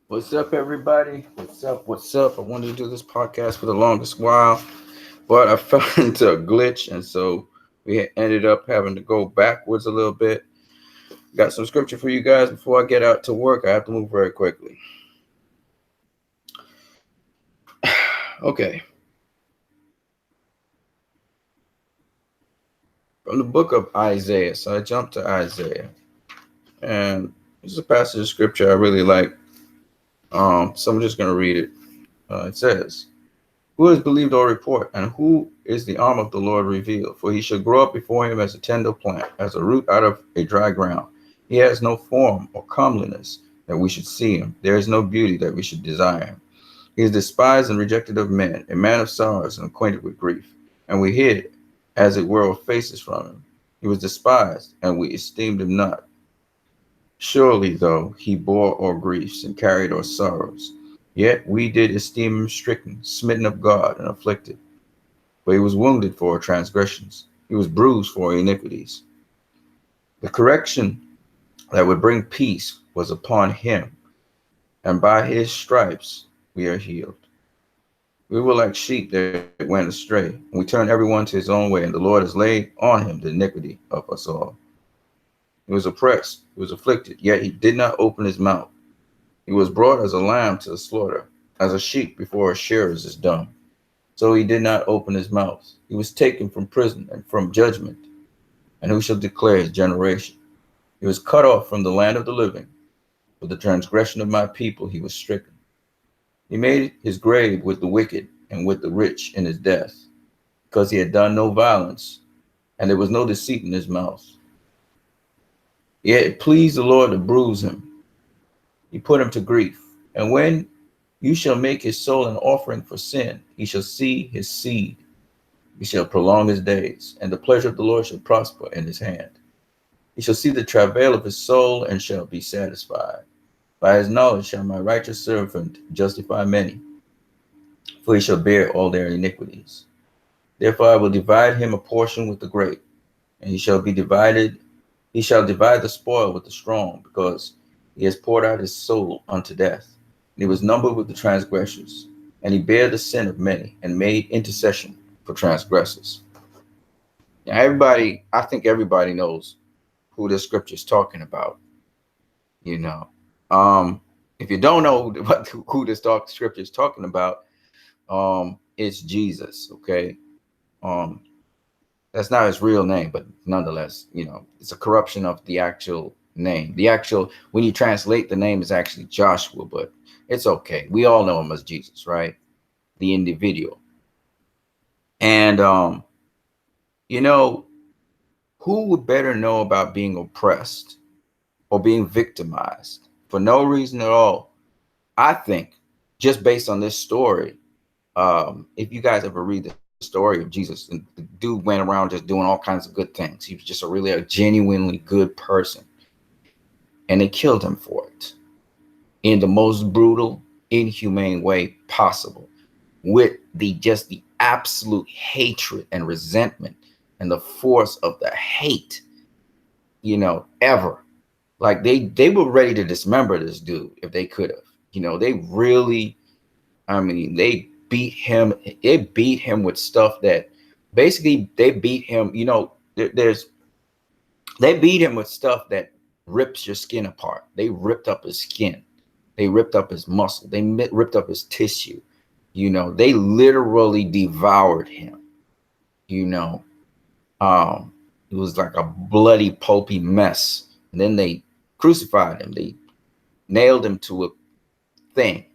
What's up, everybody? What's up? What's up? I wanted to do this podcast for the longest while, but I fell into a glitch, and so we ended up having to go backwards a little bit. Got some scripture for you guys before I get out to work. I have to move very quickly. Okay, from the book of Isaiah. So I jumped to Isaiah, and this is a passage of scripture I really like. So I'm just going to read it. It says, "Who has believed our report, and who is the arm of the Lord revealed? For he shall grow up before him as a tender plant, as a root out of a dry ground. He has no form or comeliness that we should see him. There is no beauty that we should desire him. He is despised and rejected of men, a man of sorrows and acquainted with grief. And we hid, as it were, our faces from him. He was despised, and we esteemed him not. Surely, though, he bore our griefs and carried our sorrows. Yet we did esteem him stricken, smitten of God, and afflicted. But he was wounded for our transgressions, he was bruised for our iniquities. The correction that would bring peace was upon him, and by his stripes we are healed. We were like sheep that went astray, and we turned everyone to his own way, and the Lord has laid on him the iniquity of us all. He was oppressed, he was afflicted, yet he did not open his mouth. He was brought as a lamb to the slaughter, as a sheep before her shearers is dumb. So he did not open his mouth. He was taken from prison and from judgment. And who shall declare his generation? He was cut off from the land of the living. For the transgression of my people he was stricken. He made his grave with the wicked and with the rich in his death, because he had done no violence, and there was no deceit in his mouth. Yet it pleased the Lord to bruise him. He put him to grief. And when you shall make his soul an offering for sin, he shall see his seed. He shall prolong his days, and the pleasure of the Lord shall prosper in his hand. He shall see the travail of his soul and shall be satisfied. By his knowledge shall my righteous servant justify many, for he shall bear all their iniquities. Therefore I will divide him a portion with the great, and he shall divide the spoil with the strong, because he has poured out his soul unto death. And he was numbered with the transgressors, and he bare the sin of many, and made intercession for transgressors." Now, I think everybody knows who this scripture is talking about. You know, if you don't know who this scripture is talking about, it's Jesus. Okay, um, that's not his real name, but nonetheless, it's a corruption of the actual name. When you translate the name, is actually Joshua, but it's okay. We all know him as Jesus, right? The individual. And who would better know about being oppressed or being victimized for no reason at all? I think, just based on this story, if you guys ever read the story of Jesus, and the dude went around just doing all kinds of good things. He was just a genuinely good person, and they killed him for it in the most brutal, inhumane way possible, with the absolute hatred and resentment and the force of the hate, ever. Like they were ready to dismember this dude if they could have. They really, they beat him. They beat him with stuff that basically they beat him. They beat him with stuff that rips your skin apart. They ripped up his skin. They ripped up his muscle. They ripped up his tissue. They literally devoured him. It was like a bloody, pulpy mess. And then they crucified him. They nailed him to a thing.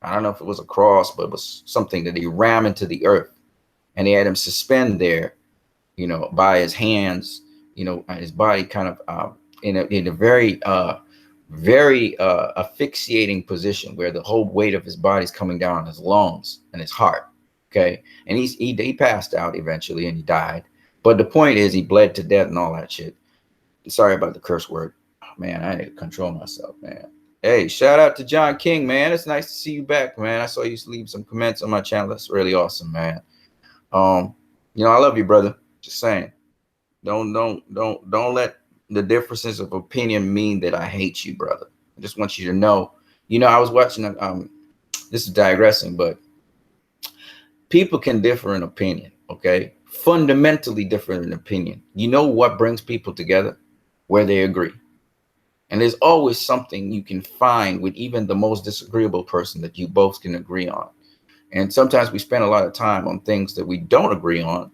I don't know if it was a cross, but it was something that he rammed into the earth. And they had him suspend there, by his hands, his body kind of in a very asphyxiating position where the whole weight of his body is coming down on his lungs and his heart. Okay. And he passed out eventually and he died. But the point is, he bled to death and all that shit. Sorry about the curse word. Oh, man, I need to control myself, man. Hey, shout out to John King, man. It's nice to see you back, man. I saw you leave some comments on my channel. That's really awesome, man. I love you, brother. Just saying. Don't let the differences of opinion mean that I hate you, brother. I just want you to know, You know, I was watching, this is digressing, but people can differ in opinion, okay? Fundamentally different in opinion. You know what brings people together? Where they agree. And there's always something you can find with even the most disagreeable person that you both can agree on. And sometimes we spend a lot of time on things that we don't agree on.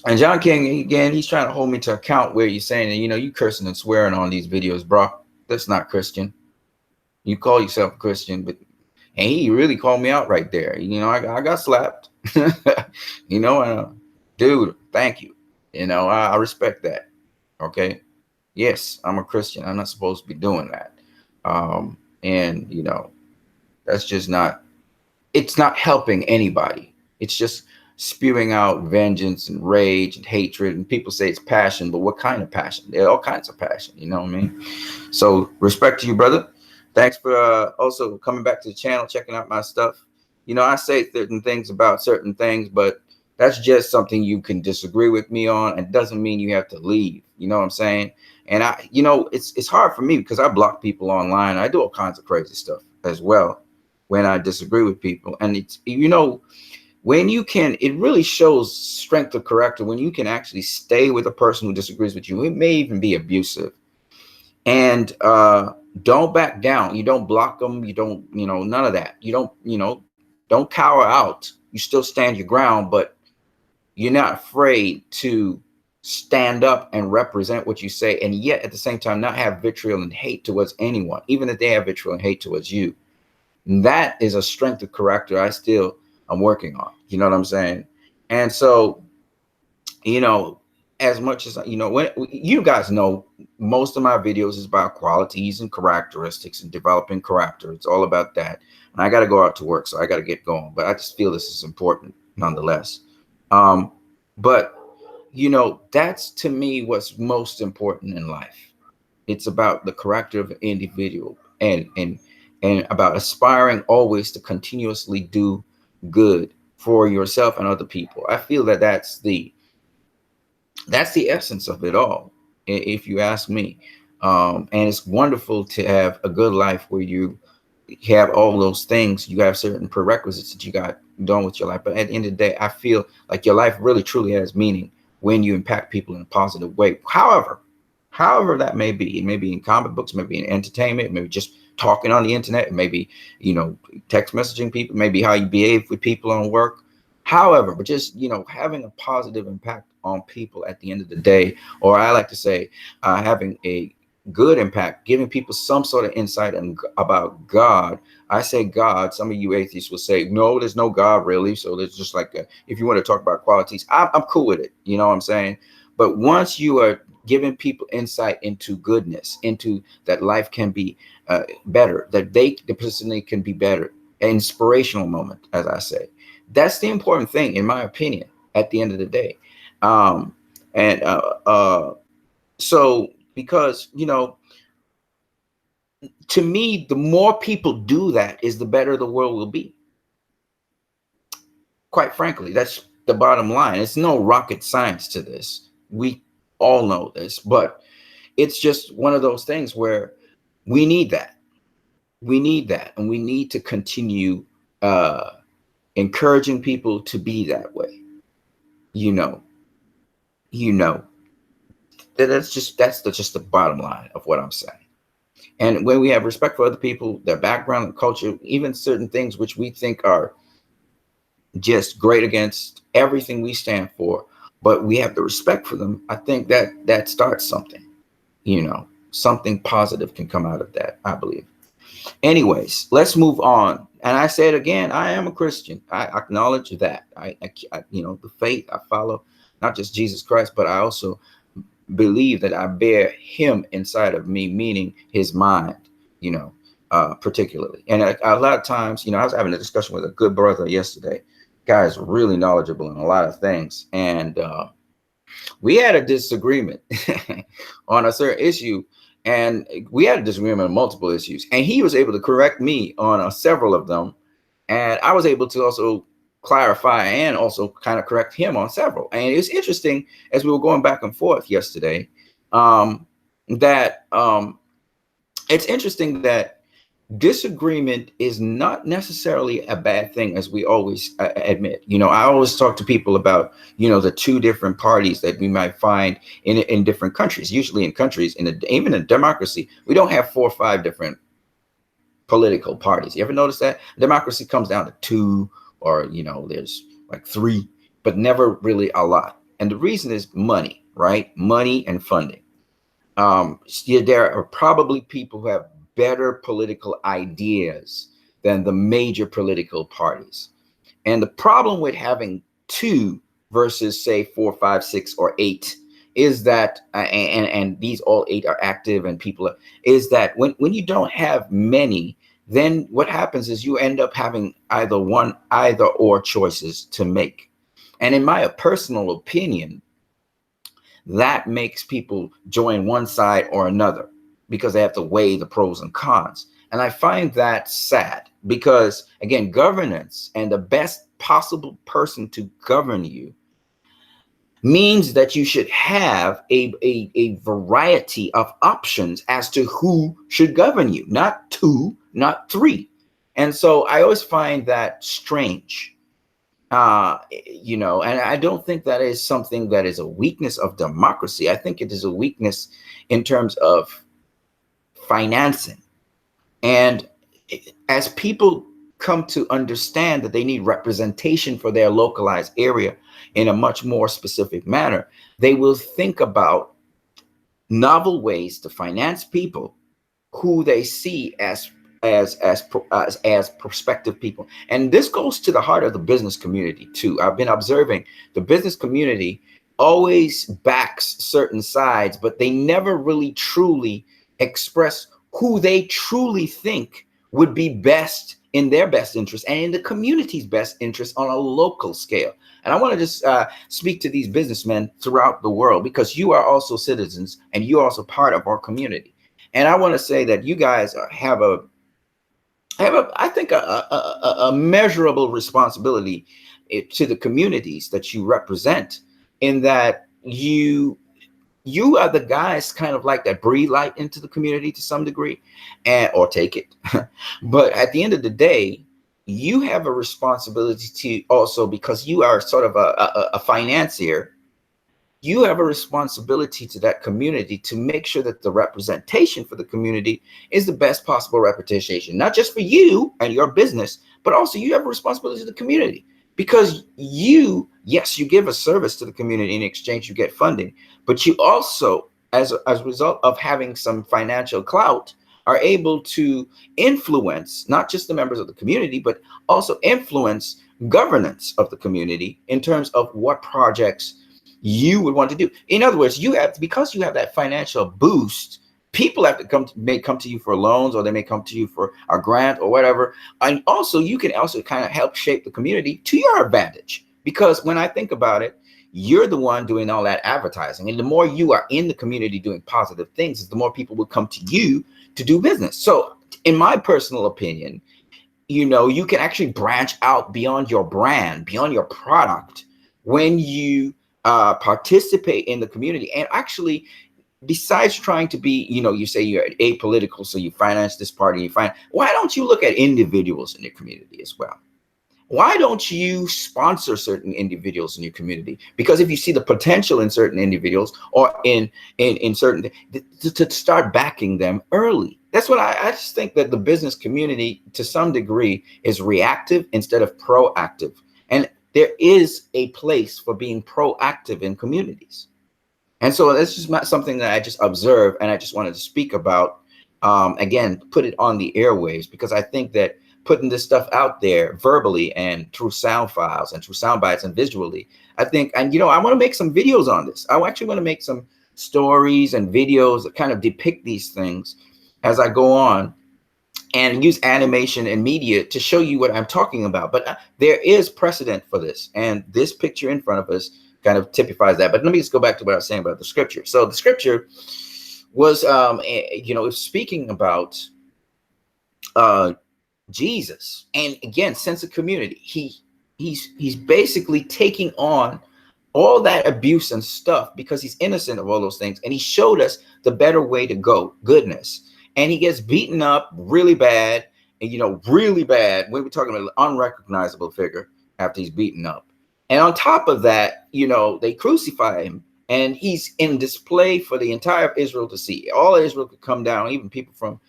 And John King, again, he's trying to hold me to account where you're saying, you know, you cursing and swearing on these videos, bro. That's not Christian. You call yourself a Christian, but and he really called me out right there. You know, I got slapped. You know, dude, thank you. You know, I respect that. Okay. Yes, I'm a Christian. I'm not supposed to be doing that. And, you know, that's just not, it's not helping anybody. It's just spewing out vengeance and rage and hatred. And people say it's passion, but what kind of passion? There are all kinds of passion. You know what I mean? So respect to you, brother. Thanks for also coming back to the channel, checking out my stuff. You know, I say certain things about certain things, but that's just something you can disagree with me on. And doesn't mean you have to leave. You know what I'm saying? And you know, it's hard for me because I block people online. I do all kinds of crazy stuff as well when I disagree with people. And it's, you know, when you can, it really shows strength of character when you can actually stay with a person who disagrees with you. It may even be abusive. And don't back down. You don't block them. You don't, you know, none of that. You don't, you know, don't cower out. You still stand your ground, but you're not afraid to stand up and represent what you say, and yet at the same time not have vitriol and hate towards anyone, even if they have vitriol and hate towards you. And that is a strength of character I'm working on. You know what I'm saying? And so, you know, as much as, you know, when you guys know, most of my videos is about qualities and characteristics and developing character. It's all about that. And I got to go out to work, so I got to get going. But I just feel this is important nonetheless. But, you know, that's to me what's most important in life. It's about the character of an individual and about aspiring always to continuously do good for yourself and other people. I feel that that's the essence of it all, if you ask me. And it's wonderful to have a good life where you have all those things. You have certain prerequisites that you got done with your life. But at the end of the day, I feel like your life really truly has meaning when you impact people in a positive way. However that may be. It may be in comic books, maybe in entertainment, maybe just talking on the internet, maybe, you know, text messaging people, maybe how you behave with people on work. However, but just, you know, having a positive impact on people at the end of the day, or I like to say, having a good impact, giving people some sort of insight about God. I say God. Some of you atheists will say, no, there's no God really. So there's just like, if you want to talk about qualities, I'm cool with it. You know what I'm saying? But once you are giving people insight into goodness, into that life can be better, that the person can be better, an inspirational moment, as I say, that's the important thing, in my opinion, at the end of the day. So because, you know, to me, the more people do that is the better the world will be. Quite frankly, that's the bottom line. It's no rocket science to this. We all know this, but it's just one of those things where we need that. We need that. And we need to continue encouraging people to be that way. You know, that's just the bottom line of what I'm saying. And when we have respect for other people, their background and culture, even certain things which we think are just great against everything we stand for, but we have the respect for them, I think that starts something. You know, something positive can come out of that, I believe. Anyways, let's move on. And I say it again, I am a Christian. I acknowledge that. I you know, the faith I follow, not just Jesus Christ, but I also believe that I bear him inside of me, meaning his mind, you know, particularly. And a lot of times, you know, I was having a discussion with a good brother yesterday. Guy is really knowledgeable in a lot of things. And we had a disagreement on a certain issue. And we had a disagreement on multiple issues. And he was able to correct me on several of them. And I was able to also clarify and also kind of correct him on several. And it's interesting, as we were going back and forth yesterday, it's interesting that disagreement is not necessarily a bad thing, as we always admit. I always talk to people about, the two different parties that we might find in different countries. Usually in countries, even in democracy, we don't have 4 or 5 different political parties. You ever notice that? Democracy comes down to 2, or, there's like 3, but never really a lot. And the reason is money, right? Money and funding. Yeah, there are probably people who have better political ideas than the major political parties. And the problem with having 2 versus say 4, 5, 6, or 8 is that, and these all 8 are active and is that when you don't have many, then what happens is you end up having either or choices to make. And in my personal opinion, that makes people join one side or another because they have to weigh the pros and cons. And I find that sad because, again, governance and the best possible person to govern you means that you should have a variety of options as to who should govern you, not 2, not 3. And so I always find that strange. And I don't think that is something that is a weakness of democracy. I think it is a weakness in terms of financing. And as people come to understand that they need representation for their localized area in a much more specific manner, they will think about novel ways to finance people who they see as prospective people. And this goes to the heart of the business community too. I've been observing the business community always backs certain sides, but they never really truly express who they truly think would be best in their best interest and in the community's best interest on a local scale. And I want to just speak to these businessmen throughout the world, because you are also citizens and you're also part of our community. And I want to say that you guys have I think a measurable responsibility to the communities that you represent, in that you are the guys kind of like that breathe light into the community to some degree, or take it. But at the end of the day, you have a responsibility to also, because you are sort of a financier, you have a responsibility to that community to make sure that the representation for the community is the best possible representation, not just for you and your business, but also you have a responsibility to the community, because yes, you give a service to the community. In exchange, you get funding, but you also, as a result of having some financial clout, are able to influence not just the members of the community, but also influence governance of the community in terms of what projects you would want to do. In other words, because you have that financial boost, people may come to you for loans, or they may come to you for a grant or whatever. And also you can also kind of help shape the community to your advantage, because when I think about it, you're the one doing all that advertising. And the more you are in the community doing positive things, the more people will come to you to do business. So in my personal opinion, you can actually branch out beyond your brand, beyond your product, when you participate in the community. And actually, besides trying to be, you say you're apolitical, so you finance this party, why don't you look at individuals in your community as well? Why don't you sponsor certain individuals in your community? Because if you see the potential in certain individuals, or in certain, to start backing them early. That's what I just think, that the business community to some degree is reactive instead of proactive. And there is a place for being proactive in communities. And so that's just not something that I just observed, and I just wanted to speak about, again, put it on the airwaves, because I think that putting this stuff out there verbally and through sound files and through sound bites and visually, I think, and I want to make some videos on this. I actually want to make some stories and videos that kind of depict these things as I go on, and use animation and media to show you what I'm talking about. But there is precedent for this, and this picture in front of us kind of typifies that. But let me just go back to what I was saying about the scripture. So the scripture was, speaking about Jesus, and again, sense of community. He's basically taking on all that abuse and stuff because he's innocent of all those things, and he showed us the better way to go, goodness. and he gets beaten up really bad, and really bad. When we're talking about an unrecognizable figure after he's beaten up, and on top of that, they crucify him, and he's in display for the entire Israel to see. All of Israel could come down, even people from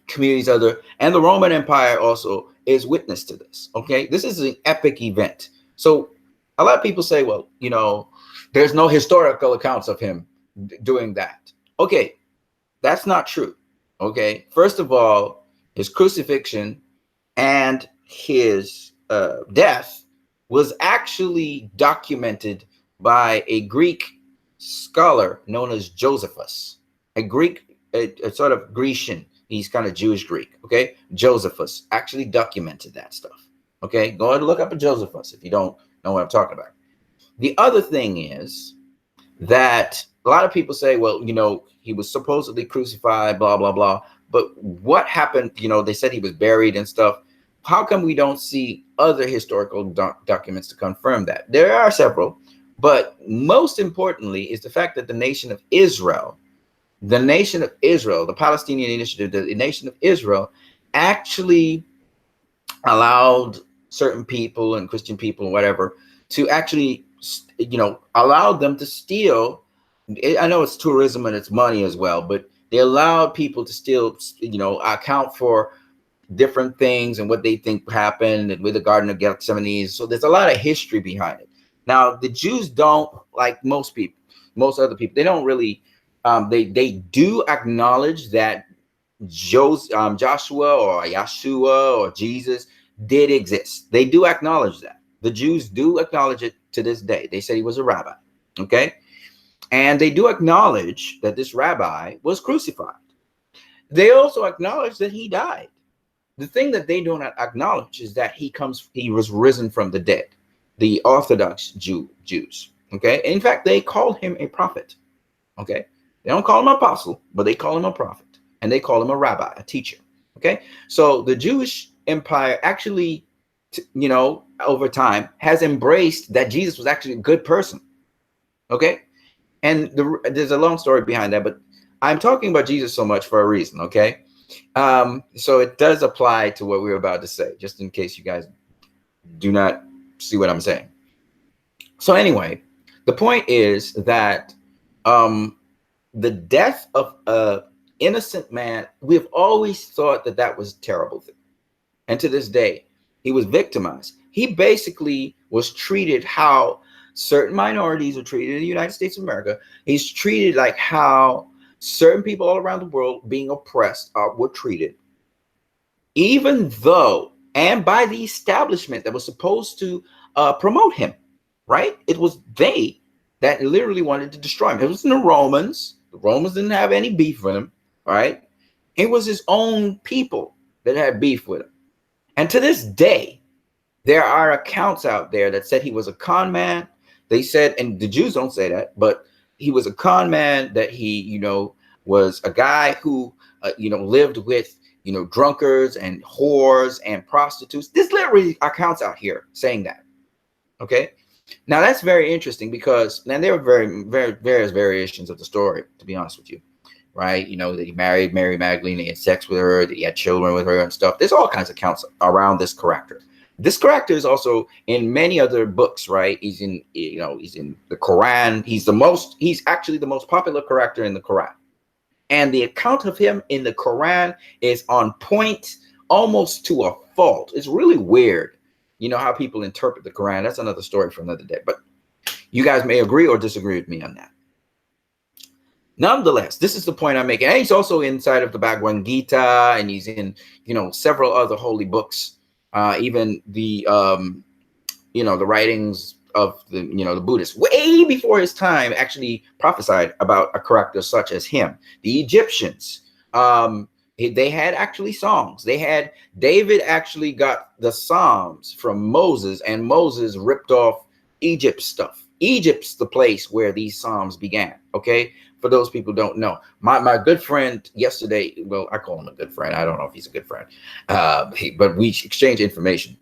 communities other, and the Roman Empire also is witness to this. Okay, this is an epic event. So a lot of people say, well, there's no historical accounts of him doing that. Okay, that's not true. Okay, first of all, his crucifixion and his death was actually documented by a Greek scholar known as Josephus, a sort of Grecian. He's kind of Jewish Greek. Okay, Josephus actually documented that stuff. Okay, go ahead and look up a Josephus if you don't know what I'm talking about. The other thing is that a lot of people say, well, he was supposedly crucified, blah, blah, blah. But what happened? They said he was buried and stuff. How come we don't see other historical documents to confirm that? There are several, but most importantly is the fact that the nation of Israel, the Palestinian Initiative, the nation of Israel actually allowed certain people and Christian people and whatever to actually, allowed them to steal. I know it's tourism and it's money as well, but they allowed people to still, account for different things and what they think happened with the Garden of Gethsemane. So there's a lot of history behind it. Now, the Jews don't, like most other people, they don't really, they do acknowledge that Joshua or Yeshua or Jesus did exist. They do acknowledge that. The Jews do acknowledge it to this day. They say he was a rabbi. Okay. And they do acknowledge that this rabbi was crucified. They also acknowledge that he died. The thing that they do not acknowledge is that he was risen from the dead. The Orthodox Jews. Okay. In fact, they call him a prophet. Okay. They don't call him an apostle, but they call him a prophet. And they call him a rabbi, a teacher. Okay. So the Jewish empire actually, over time has embraced that Jesus was actually a good person. Okay. And there's a long story behind that, but I'm talking about Jesus so much for a reason. Okay. So it does apply to what we were about to say, just in case you guys do not see what I'm saying. So anyway, the point is that the death of an innocent man, we've always thought that that was a terrible thing. And to this day, he was victimized. He basically was treated how certain minorities are treated in the United States of America. He's treated like how certain people all around the world being oppressed were treated. Even though, and by the establishment that was supposed to promote him, right? It was they that literally wanted to destroy him. It wasn't the Romans. The Romans didn't have any beef with him, right? It was his own people that had beef with him. And to this day, there are accounts out there that said he was a con man. They said, and the Jews don't say that, but he was a con man, that he, was a guy who, lived with, drunkards and whores and prostitutes. There's literally accounts out here saying that. Okay. Now that's very interesting because, and there are various variations of the story, to be honest with you. Right. That he married Mary Magdalene, he had sex with her, that he had children with her and stuff. There's all kinds of accounts around this character. This character is also in many other books, right? He's in, he's in the Quran. He's actually the most popular character in the Quran. And the account of him in the Quran is on point, almost to a fault. It's really weird, how people interpret the Quran. That's another story for another day. But you guys may agree or disagree with me on that. Nonetheless, this is the point I'm making. And he's also inside of the Bhagavad Gita, and he's in, several other holy books. Even the, the writings of the Buddhists, way before his time, actually prophesied about a character such as him. The Egyptians, they had actually songs. David actually got the Psalms from Moses, and Moses ripped off Egypt's stuff. Egypt's the place where these Psalms began. Okay. For those people who don't know, my good friend yesterday, well, I call him a good friend. I don't know if he's a good friend, but we exchange information.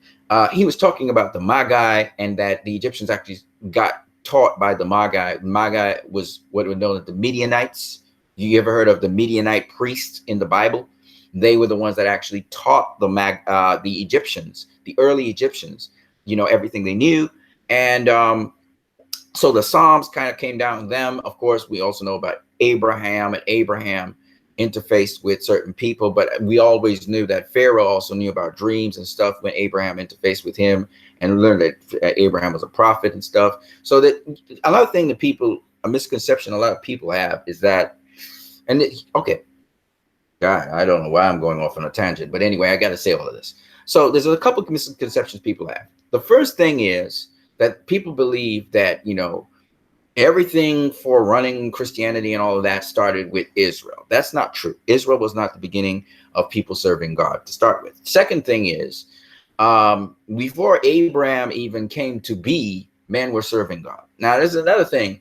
He was talking about the Magi, and that the Egyptians actually got taught by the Magi. Magi was what were known as the Midianites. You ever heard of the Midianite priests in the Bible? They were the ones that actually taught the Egyptians, the early Egyptians, everything they knew. And so the Psalms kind of came down to them. Of course, we also know about Abraham, and Abraham interfaced with certain people, but we always knew that Pharaoh also knew about dreams and stuff when Abraham interfaced with him, and learned that Abraham was a prophet and stuff. So that another thing that a misconception a lot of people have is that, okay, God, I don't know why I'm going off on a tangent, but anyway, I got to say all of this. So there's a couple of misconceptions people have. The first thing is that people believe that, everything for running Christianity and all of that started with Israel. That's not true. Israel was not the beginning of people serving God to start with. Second thing is, before Abraham even came to be, men were serving God. Now, there's another thing.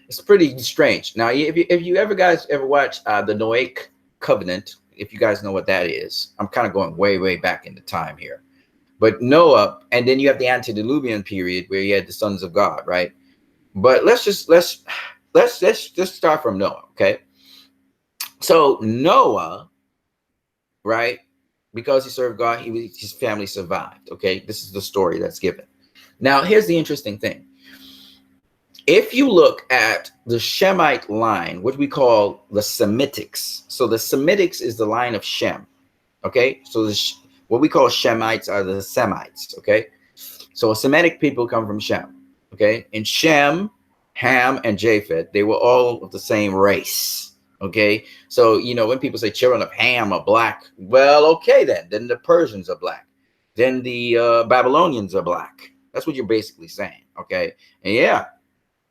It's pretty strange. Now, if you guys ever watch the Noahic covenant, if you guys know what that is, I'm kind of going way, way back in the time here. But Noah, and then you have the antediluvian period where you had the sons of God, right? But let's just start from Noah, okay? So Noah, right? Because he served God, his family survived, okay? This is the story that's given. Now, here's the interesting thing. If you look at the Shemite line, what we call the Semitics. So the Semitics is the line of Shem, okay? So what we call Shemites are the Semites, okay? So Semitic people come from Shem, okay? And Shem, Ham, and Japheth, they were all of the same race, okay? So, when people say children of Ham are black, well, okay then the Persians are black. Then the Babylonians are black. That's what you're basically saying, okay? And yeah,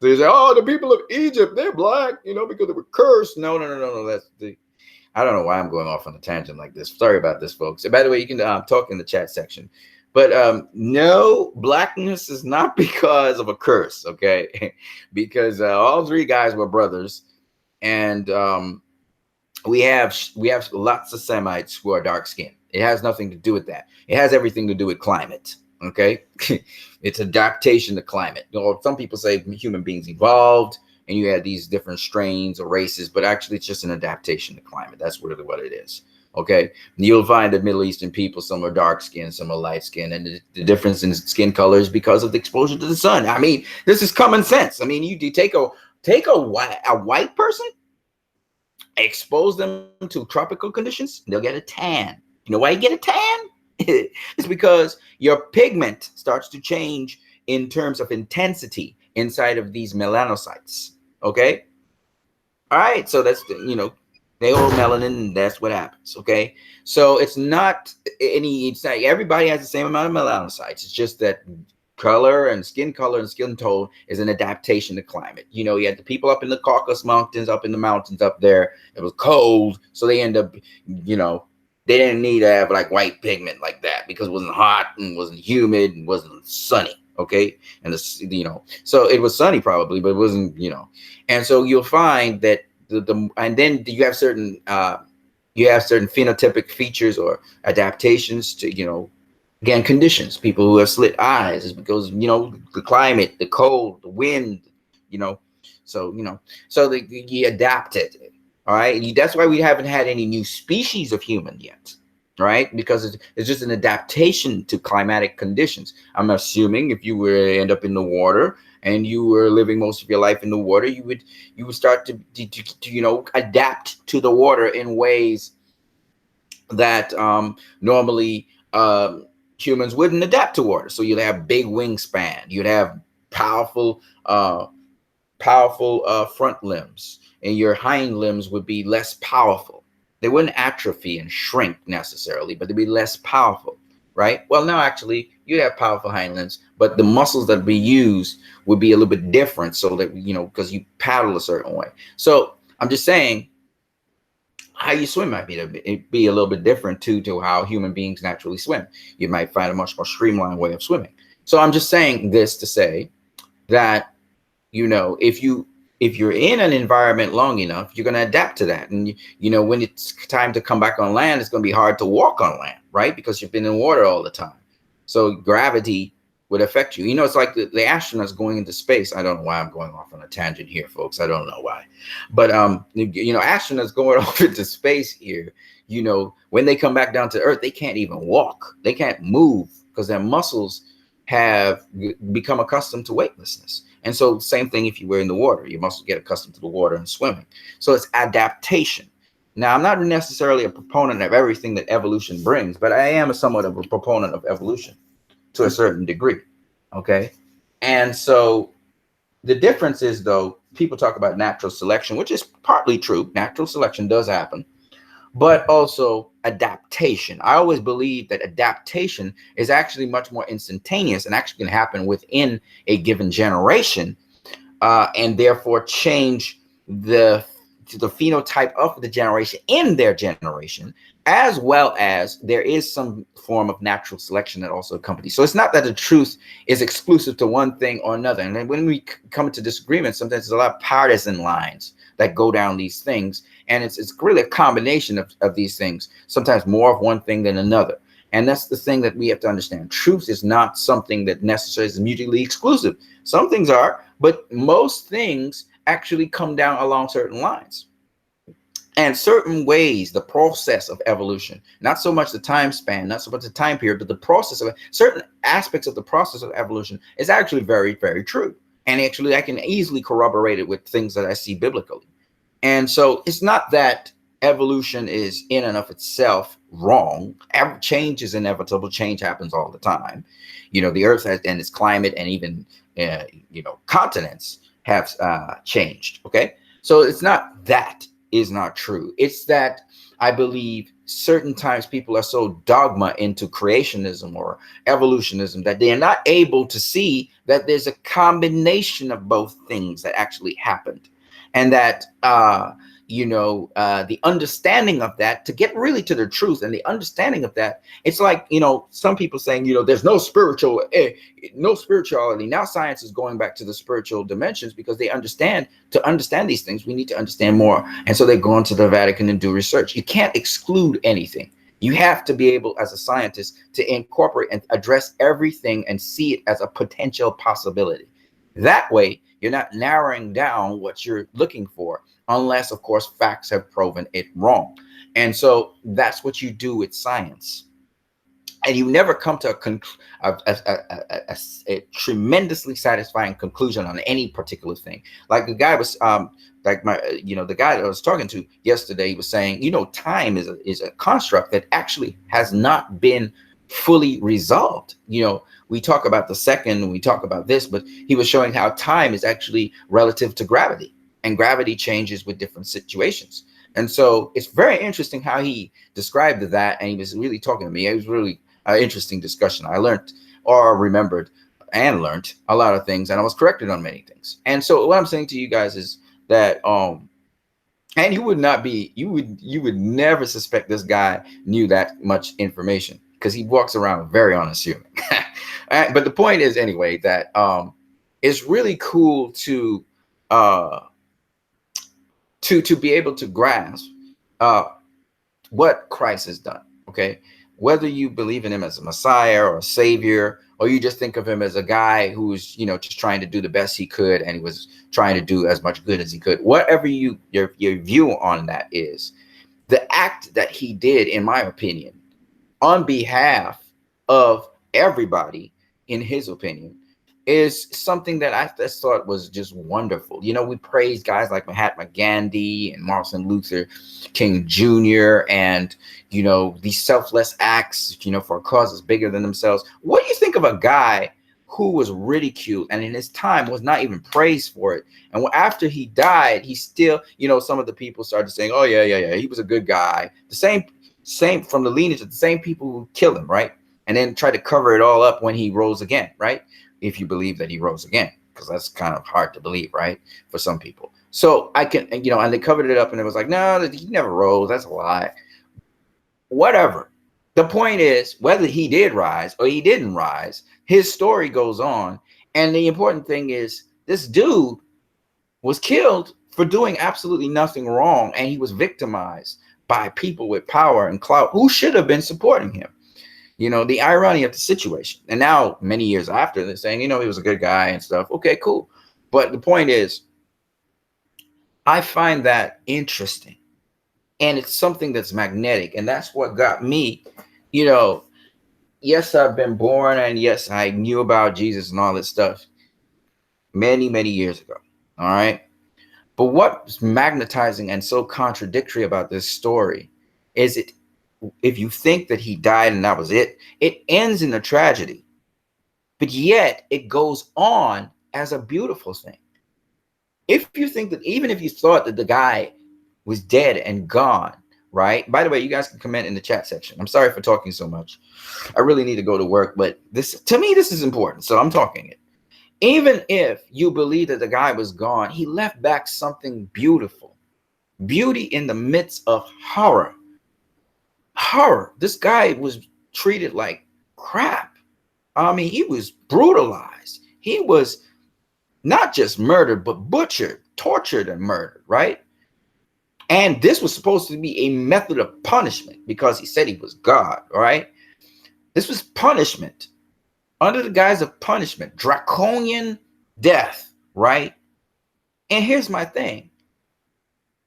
they say, oh, the people of Egypt, they're black, because they were cursed. No. I don't know why I'm going off on a tangent like this. Sorry about this, folks. And by the way, you can talk in the chat section. But no, blackness is not because of a curse, okay? Because all three guys were brothers, and we have lots of Semites who are dark skinned. It has nothing to do with that. It has everything to do with climate. Okay, it's adaptation to climate. Some people say human beings evolved and you had these different strains or races, but actually it's just an adaptation to climate. That's really what it is. Okay, and you'll find that Middle Eastern people, some are dark skinned, some are light skinned, and the difference in skin color is because of the exposure to the sun. I mean, this is common sense. I mean, you take a white person, expose them to tropical conditions, they'll get a tan. You know why you get a tan? It's because your pigment starts to change in terms of intensity inside of these melanocytes. Okay. All right. So that's, they hold melanin, and that's what happens. Okay. So it's not everybody has the same amount of melanocytes. It's just that color and skin tone is an adaptation to climate. You had the people up in the Caucasus Mountains, up in the mountains up there. It was cold. So they end up, they didn't need to have like white pigment like that because it wasn't hot and wasn't humid and wasn't sunny. Okay. And so it was sunny probably, but it wasn't, and so you'll find that and then you have certain phenotypic features or adaptations to, again, conditions. People who have slit eyes is because, the climate, the cold, the wind, so you adapt it. All right. That's why we haven't had any new species of human yet. Right. Because it's just an adaptation to climatic conditions. I'm assuming if you were to end up in the water and you were living most of your life in the water, you would start to adapt to the water in ways that normally humans wouldn't adapt to water. So you'd have big wingspan. You'd have powerful front limbs. And your hind limbs would be less powerful. They wouldn't atrophy and shrink necessarily, but they'd be less powerful, right? Well, now actually you'd have powerful hind limbs, but the muscles that would be used would be a little bit different. So that, because you paddle a certain way. So I'm just saying how you swim might be a little bit different to how human beings naturally swim. You might find a much more streamlined way of swimming. So I'm just saying this to say that, if you're in an environment long enough, you're going to adapt to that. And, when it's time to come back on land, it's going to be hard to walk on land, right? Because you've been in water all the time. So gravity would affect you. You know, it's like the astronauts going into space. I don't know why I'm going off on a tangent here, folks. I don't know why. But you know, astronauts going off into space here, you know, when they come back down to Earth, they can't even walk. They can't move because their muscles have become accustomed to weightlessness. And so same thing if you were in the water, your muscles get accustomed to the water and swimming. So it's adaptation. Now, I'm not necessarily a proponent of everything that evolution brings, but I am somewhat of a proponent of evolution to a certain degree. Okay. And so the difference is, though, people talk about natural selection, which is partly true. Natural selection does happen, but also adaptation. I always believe that adaptation is actually much more instantaneous and actually can happen within a given generation, and therefore change the phenotype of the generation in their generation, as well as there is some form of natural selection that also accompanies. So it's not that the truth is exclusive to one thing or another. And then when we come into disagreement, sometimes there's a lot of partisan lines that go down these things. And it's really a combination of these things, sometimes more of one thing than another. And that's the thing that we have to understand. Truth is not something that necessarily is mutually exclusive. Some things are, but most things actually come down along certain lines and certain ways. The process of evolution, not so much the time span, not so much the time period, but the process of it, certain aspects of the process of evolution is actually very, very true. And actually, I can easily corroborate it with things that I see biblically. And so it's not that evolution is in and of itself wrong. Change is inevitable. Change happens all the time. You know, the earth has, and its climate and even, you know, continents have changed. Okay. So it's not that is not true. It's that I believe certain times people are so dogma into creationism or evolutionism that they are not able to see that there's a combination of both things that actually happened. And that, you know, the understanding of that, to get really to the truth and the understanding of that, it's like, you know, some people saying, you know, there's no no spirituality. Now science is going back to the spiritual dimensions because they understand, to understand these things, we need to understand more. And so they go into the Vatican and do research. You can't exclude anything. You have to be able, as a scientist, to incorporate and address everything and see it as a potential possibility. That way, you're not narrowing down what you're looking for, unless, of course, facts have proven it wrong. And so that's what you do with science. And you never come to a tremendously satisfying conclusion on any particular thing. Like the guy was, the guy that I was talking to yesterday was saying, you know, time is a construct that actually has not been fully resolved. You know, we talk about the second, we talk about this, but he was showing how time is actually relative to gravity, and gravity changes with different situations. And so it's very interesting how he described that. And he was really talking to me. It was really an interesting discussion. I learned or remembered and learned a lot of things, and I was corrected on many things. And so what I'm saying to you guys is that, and you would never suspect this guy knew that much information, because he walks around very unassuming. But the point is, anyway, that it's really cool to be able to grasp what Christ has done. Okay, whether you believe in him as a Messiah or a Savior, or you just think of him as a guy who's, you know, just trying to do the best he could, and he was trying to do as much good as he could. Whatever your view on that is, the act that he did, in my opinion, on behalf of everybody, in his opinion, is something that I just thought was just wonderful. You know, we praise guys like Mahatma Gandhi and Martin Luther King Jr. and, you know, these selfless acts, you know, for causes bigger than themselves. What do you think of a guy who was ridiculed and in his time was not even praised for it? And after he died, he still, you know, some of the people started saying, oh, yeah, he was a good guy. The same from the lineage of the same people who killed him, right? And then try to cover it all up when he rose again, right? If you believe that he rose again, because that's kind of hard to believe, right? For some people. So I can, you know, and they covered it up and it was like, no, he never rose. That's a lie. Whatever. The point is, whether he did rise or he didn't rise, his story goes on. And the important thing is, this dude was killed for doing absolutely nothing wrong. And he was victimized by people with power and clout who should have been supporting him. the irony of the situation. And now, many years after, they're saying, he was a good guy and stuff. Okay, cool. But the point is, I find that interesting. And it's something that's magnetic. And that's what got me, yes, I've been born, and yes, I knew about Jesus and all this stuff many, many years ago. All right. But what's magnetizing and so contradictory about this story is if you think that he died and that was it, it ends in a tragedy. But yet it goes on as a beautiful thing. If you think that, even if you thought that the guy was dead and gone, right? By the way, you guys can comment in the chat section. I'm sorry for talking so much. I really need to go to work, but to me, this is important. So I'm talking it. Even if you believe that the guy was gone, he left back something beautiful. Beauty in the midst of horror. Horror. This guy was treated like crap. I mean, he was brutalized. He was not just murdered, but butchered, tortured, and murdered, right? And this was supposed to be a method of punishment because he said he was God, all right? This was punishment. Under the guise of punishment, draconian death, right? And here's my thing.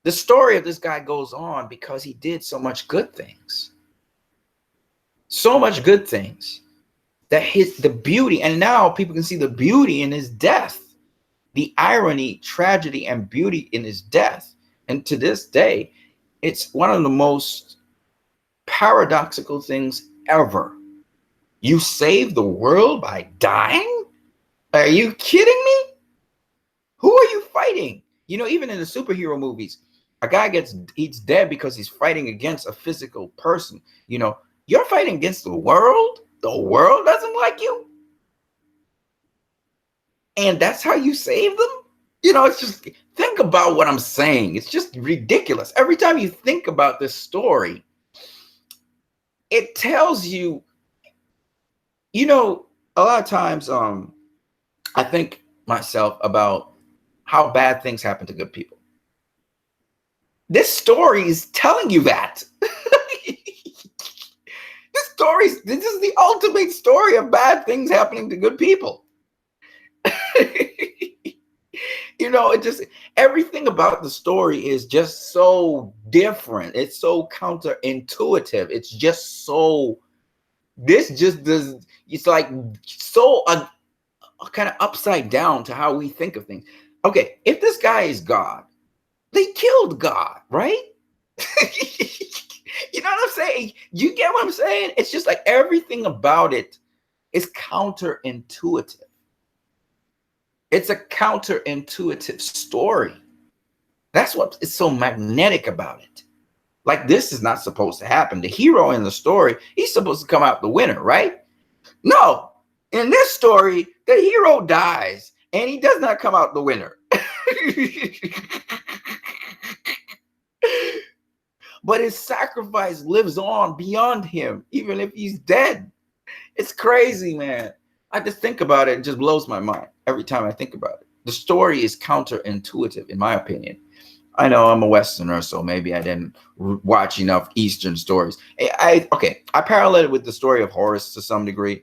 The story of this guy goes on because he did so much good things. So much good things that the beauty, and now people can see the beauty in his death. The irony, tragedy, and beauty in his death. And to this day, it's one of the most paradoxical things ever. You save the world by dying? Are you kidding me? Who are you fighting? Even in the superhero movies, a guy he's dead because he's fighting against a physical person. You're fighting against the world. The world doesn't like you. And that's how you save them? It's just, think about what I'm saying. It's just ridiculous. Every time you think about this story, it tells you, a lot of times I think myself about how bad things happen to good people. This story is telling you that. This is the ultimate story of bad things happening to good people. It just, everything about the story is just so different. It's so counterintuitive. It's just so, it's like so kind of upside down to how we think of things. Okay, if this guy is God, they killed God, right? You know what I'm saying? You get what I'm saying? It's just like everything about it is counterintuitive. It's a counterintuitive story. That's what is so magnetic about it. Like, this is not supposed to happen. The hero in the story, he's supposed to come out the winner, right? No, in this story, the hero dies and he does not come out the winner. But his sacrifice lives on beyond him, even if he's dead. It's crazy, man. I just think about it and it just blows my mind every time I think about it. The story is counterintuitive, in my opinion. I know I'm a Westerner, so maybe I didn't watch enough Eastern stories. I parallel it with the story of Horus to some degree.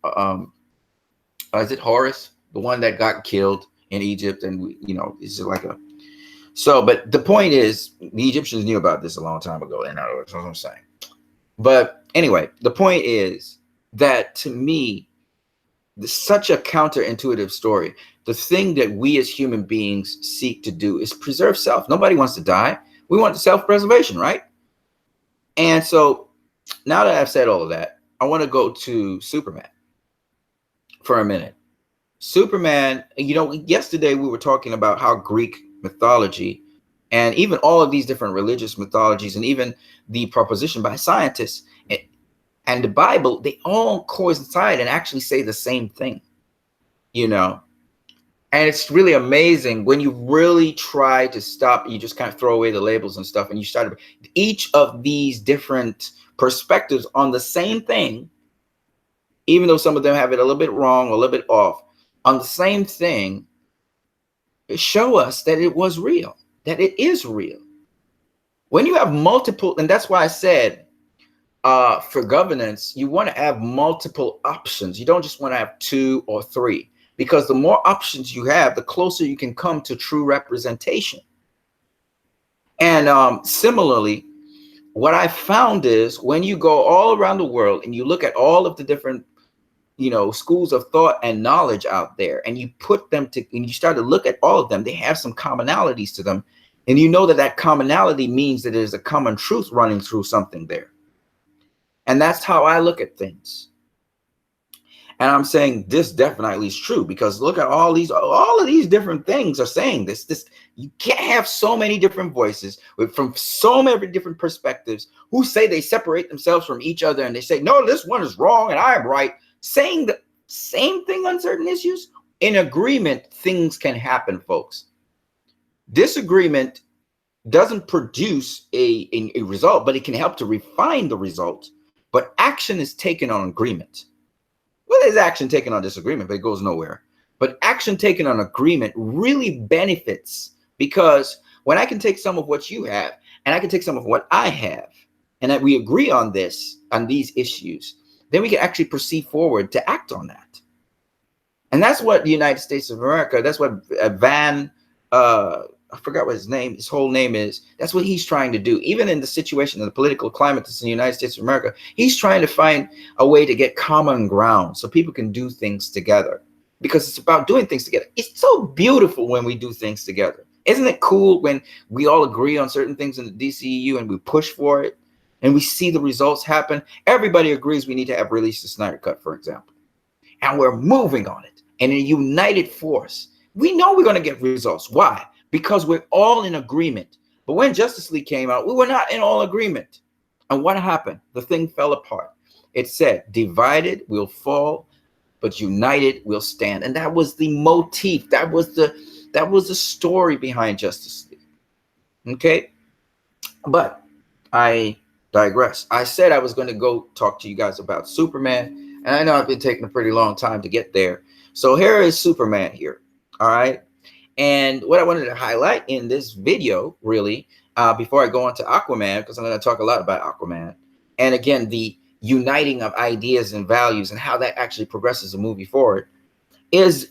Is it Horus, the one that got killed in Egypt? And it's just like but the point is, the Egyptians knew about this a long time ago. And that's what I'm saying. But anyway, the point is that, to me, such a counterintuitive story. The thing that we as human beings seek to do is preserve self. Nobody wants to die. We want self-preservation, right? And so now that I've said all of that, I want to go to Superman for a minute. Superman, yesterday we were talking about how Greek mythology and even all of these different religious mythologies and even the proposition by scientists and the Bible, they all coincide and actually say the same thing, And it's really amazing when you really try to stop, you just kind of throw away the labels and stuff, and you start each of these different perspectives on the same thing, even though some of them have it a little bit wrong, a little bit off, on the same thing, show us that it was real, that it is real. When you have multiple, and that's why I said, for governance, you want to have multiple options. You don't just want to have 2 or 3, because the more options you have, the closer you can come to true representation. And similarly, what I found is when you go all around the world and you look at all of the different, schools of thought and knowledge out there, and you put them to, and you start to look at all of them, they have some commonalities to them. And you know that that commonality means that there's a common truth running through something there. And that's how I look at things. And I'm saying this definitely is true, because look at all of these different things are saying this. You can't have so many different voices from so many different perspectives who say they separate themselves from each other and they say, no, this one is wrong and I'm right, saying the same thing on certain issues. In agreement, things can happen, folks. Disagreement doesn't produce a result, but it can help to refine the result. But action is taken on agreement. Well, there's action taken on disagreement, but it goes nowhere. But action taken on agreement really benefits, because when I can take some of what you have and I can take some of what I have, and that we agree on these issues, then we can actually proceed forward to act on that. And that's what the United States of America, that's what I forgot what his whole name is. That's what he's trying to do. Even in the situation of the political climate that's in the United States of America, he's trying to find a way to get common ground so people can do things together, because it's about doing things together. It's so beautiful when we do things together. Isn't it cool when we all agree on certain things in the DCEU and we push for it and we see the results happen? Everybody agrees we need to have released the Snyder Cut, for example, and we're moving on it. And in a united force, we know we're going to get results. Why? Because we're all in agreement. But when Justice League came out, we were not in all agreement. And what happened? The thing fell apart. It said, divided we'll fall, but united we'll stand. And that was the motif. That was the story behind Justice League. Okay? But I digress. I said I was going to go talk to you guys about Superman. And I know I've been taking a pretty long time to get there. So here is Superman here. All right? And what I wanted to highlight in this video, really, before I go on to Aquaman, because I'm going to talk a lot about Aquaman, and again, the uniting of ideas and values and how that actually progresses the movie forward, is,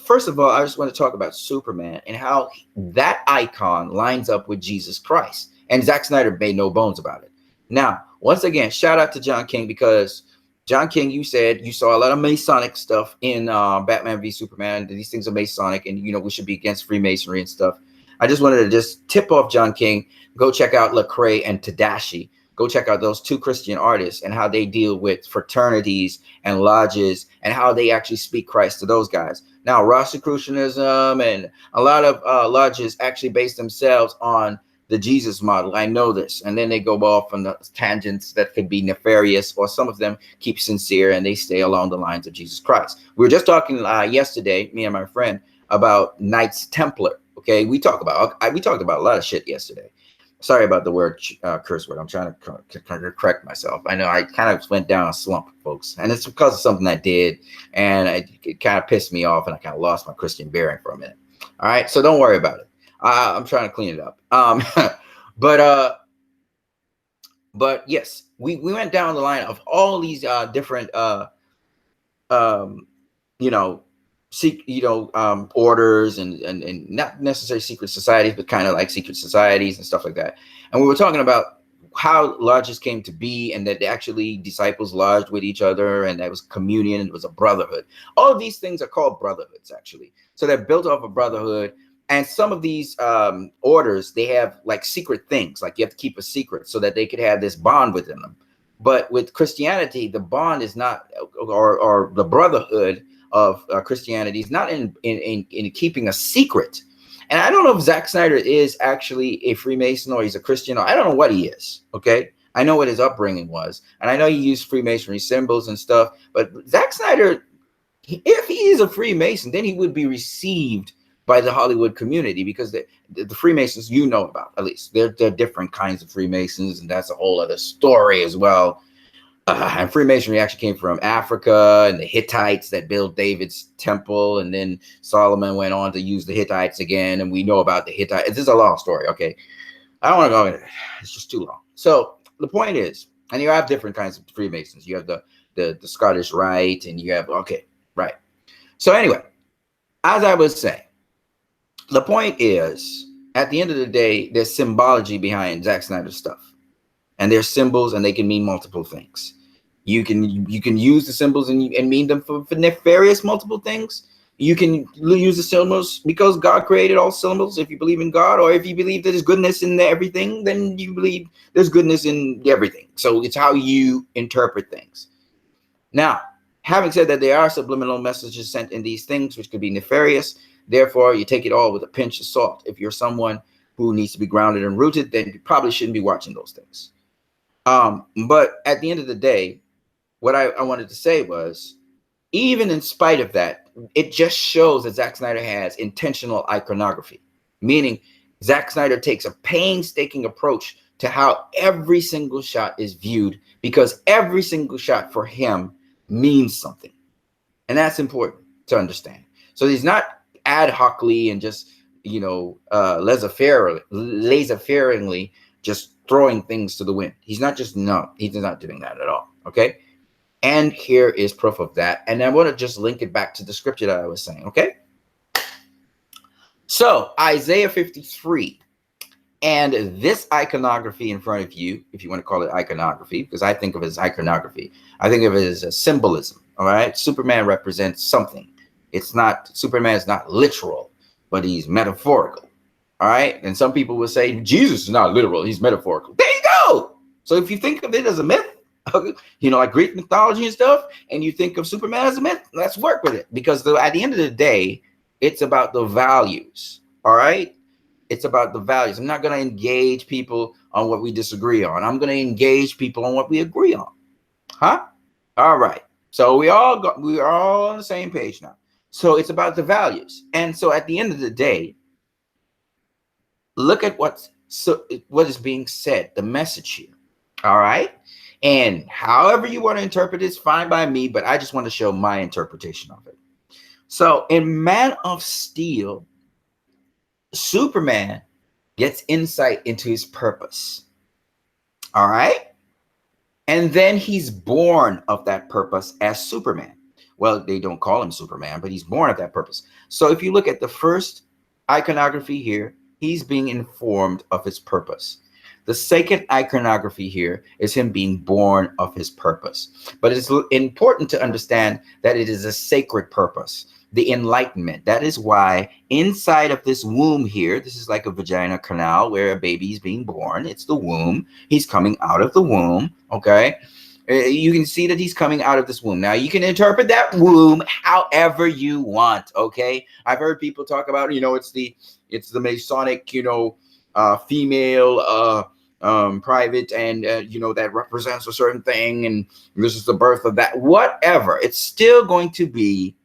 first of all, I just want to talk about Superman and how that icon lines up with Jesus Christ. And Zack Snyder made no bones about it. Now, once again, shout out to John King, because John King, you said you saw a lot of Masonic stuff in Batman v Superman. These things are Masonic, and we should be against Freemasonry and stuff. I just wanted to just tip off John King. Go check out Lecrae and Tadashi. Go check out those 2 Christian artists and how they deal with fraternities and lodges and how they actually speak Christ to those guys. Now, Rosicrucianism and a lot of lodges actually base themselves on the Jesus model. I know this. And then they go off on the tangents that could be nefarious, or some of them keep sincere and they stay along the lines of Jesus Christ. We were just talking yesterday, me and my friend, about Knights Templar. Okay, we talked about a lot of shit yesterday. Sorry about the word curse word. I'm trying to correct myself. I know I kind of went down a slump, folks, and it's because of something I did, and it kind of pissed me off, and I kind of lost my Christian bearing for a minute. All right, so don't worry about it. I'm trying to clean it up. But yes, we went down the line of all these different orders and not necessarily secret societies, but kind of like secret societies and stuff like that. And we were talking about how lodges came to be, and that actually disciples lodged with each other, and that was communion, and it was a brotherhood. All of these things are called brotherhoods, actually. So they're built off a brotherhood. And some of these orders, they have like secret things, like you have to keep a secret so that they could have this bond within them. But with Christianity, the bond is not, or the brotherhood of Christianity is not in keeping a secret. And I don't know if Zack Snyder is actually a Freemason or he's a Christian, or I don't know what he is. Okay, I know what his upbringing was, and I know he used Freemasonry symbols and stuff. But Zack Snyder, if he is a Freemason, then he would be received by the Hollywood community, because the Freemasons, about, at least they're different kinds of Freemasons, and that's a whole other story as well. And Freemasonry actually came from Africa and the Hittites that built David's temple, and then Solomon went on to use the Hittites again, and we know about the Hittites. This is a long story. Okay, I don't want to go into it. It's just too long. So the point is, And you have different kinds of Freemasons. You have the Scottish Rite, and you have, okay, right. So anyway, as I was saying, the point is, at the end of the day, there's symbology behind Zack Snyder's stuff. And there's symbols, and they can mean multiple things. You can use the symbols and mean them for nefarious multiple things. You can use the symbols because God created all symbols, if you believe in God, or if you believe that there's goodness in everything, then you believe there's goodness in everything. So it's how you interpret things. Now, having said that, there are subliminal messages sent in these things, which could be nefarious. Therefore, you take it all with a pinch of salt. If you're someone who needs to be grounded and rooted, then you probably shouldn't be watching those things. But at the end of the day, what I wanted to say was, even in spite of that, it just shows that Zack Snyder has intentional iconography, meaning Zack Snyder takes a painstaking approach to how every single shot is viewed, because every single shot for him means something. And that's important to understand. So he's not ad hocly and just, laissez-faringly just throwing things to the wind. He's not doing that at all. Okay. And here is proof of that. And I want to just link it back to the scripture that I was saying. Okay. So Isaiah 53. And this iconography in front of you, if you want to call it iconography, because I think of it as iconography, I think of it as a symbolism. All right. Superman represents something. Superman is not literal, but he's metaphorical. All right. And some people will say Jesus is not literal. He's metaphorical. There you go. So if you think of it as a myth, like Greek mythology and stuff, and you think of Superman as a myth, let's work with it. Because at the end of the day, it's about the values. All right. It's about the values. I'm not going to engage people on what we disagree on. I'm going to engage people on what we agree on. Huh? All right. So we are all on the same page now. So it's about the values. And so at the end of the day, look at what is being said, the message here. All right. And however you want to interpret it is fine by me, but I just want to show my interpretation of it. So in Man of Steel, Superman gets insight into his purpose. All right. And then he's born of that purpose as Superman. Well, they don't call him Superman, but he's born of that purpose. So if you look at the first iconography here, he's being informed of his purpose. The second iconography here is him being born of his purpose. But it's important to understand that it is a sacred purpose, the enlightenment. That is why inside of this womb here, this is like a vagina canal where a baby is being born. It's the womb. He's coming out of the womb. Okay. You can see that he's coming out of this womb. Now you can interpret that womb however you want. Okay. I've heard people talk about, it's the Masonic, female, private, and that represents a certain thing, and this is the birth of that. Whatever. It's still going to be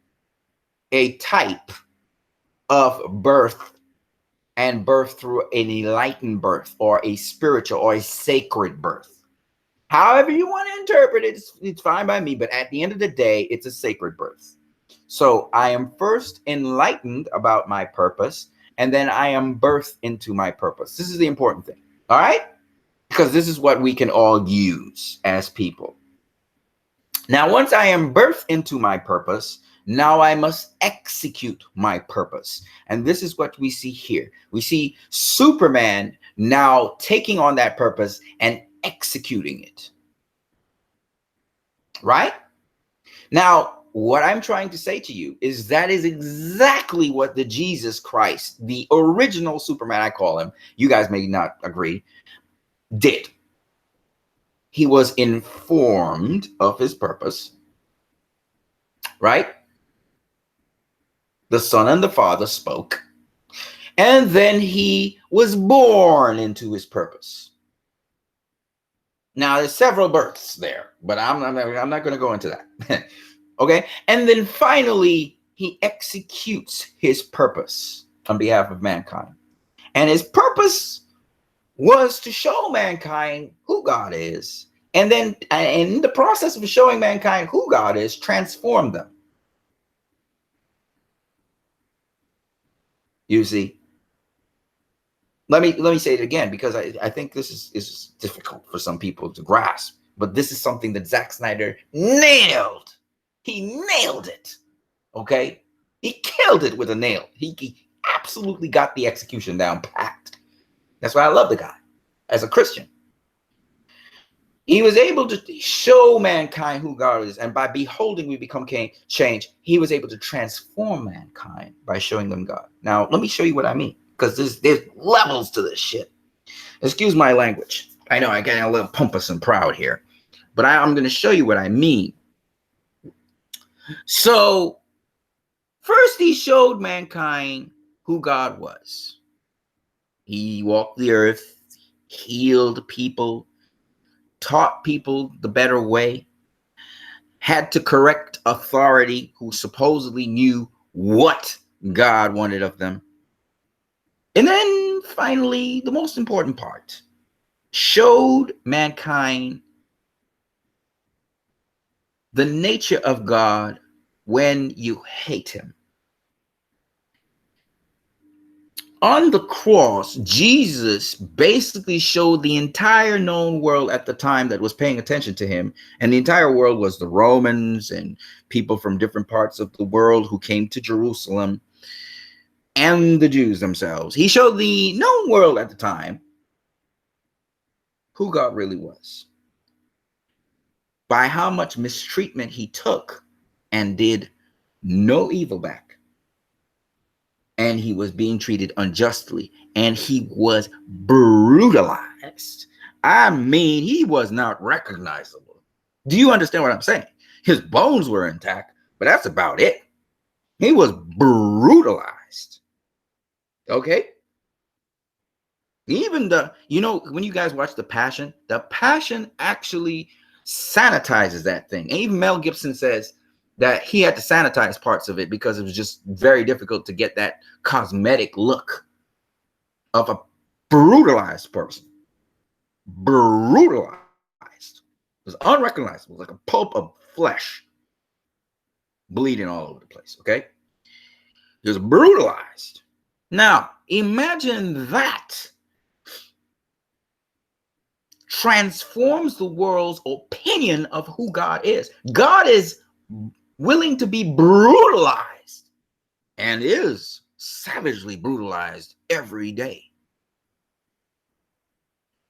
a type of birth, and birth through an enlightened birth, or a spiritual or a sacred birth. However you want to interpret it, it's fine by me. But at the end of the day, it's a sacred birth. So I am first enlightened about my purpose, and then I am birthed into my purpose. This is the important thing. All right? Because this is what we can all use as people. Now, once I am birthed into my purpose, now I must execute my purpose. And this is what we see here. We see Superman now taking on that purpose and executing it. Right? Now, what I'm trying to say to you is that is exactly what the Jesus Christ, the original Superman, I call him, you guys may not agree, did. He was informed of his purpose. Right? The Son and the Father spoke, and then he was born into his purpose. Now, there's several births there, but I'm not going to go into that. Okay? And then finally, he executes his purpose on behalf of mankind. And his purpose was to show mankind who God is. And then in the process of showing mankind who God is, transform them. You see? Let me say it again, because I think this is difficult for some people to grasp. But this is something that Zack Snyder nailed. He nailed it. Okay? He killed it with a nail. He absolutely got the execution down packed. That's why I love the guy as a Christian. He was able to show mankind who God is, and by beholding we become change. He was able to transform mankind by showing them God. Now, let me show you what I mean, because there's levels to this shit. Excuse my language. I know I get a little pompous and proud here, but I'm going to show you what I mean. So, first he showed mankind who God was. He walked the earth, healed people, taught people the better way, had to correct authority who supposedly knew what God wanted of them. And then finally, the most important part, showed mankind the nature of God when you hate him. On the cross, Jesus basically showed the entire known world at the time that was paying attention to him. And the entire world was the Romans and people from different parts of the world who came to Jerusalem and the Jews themselves. He showed the known world at the time who God really was by how much mistreatment he took and did no evil back. And he was being treated unjustly, and he was brutalized. I mean, he was not recognizable. Do you understand what I'm saying? His bones were intact, but that's about it. He was brutalized. Okay? Even when you guys watch the Passion actually sanitizes that thing. And even Mel Gibson says that he had to sanitize parts of it because it was just very difficult to get that cosmetic look of a brutalized person. Brutalized. It was unrecognizable, like a pulp of flesh bleeding all over the place, okay? He was brutalized. Now, imagine that transforms the world's opinion of who God is. God is willing to be brutalized and is savagely brutalized every day.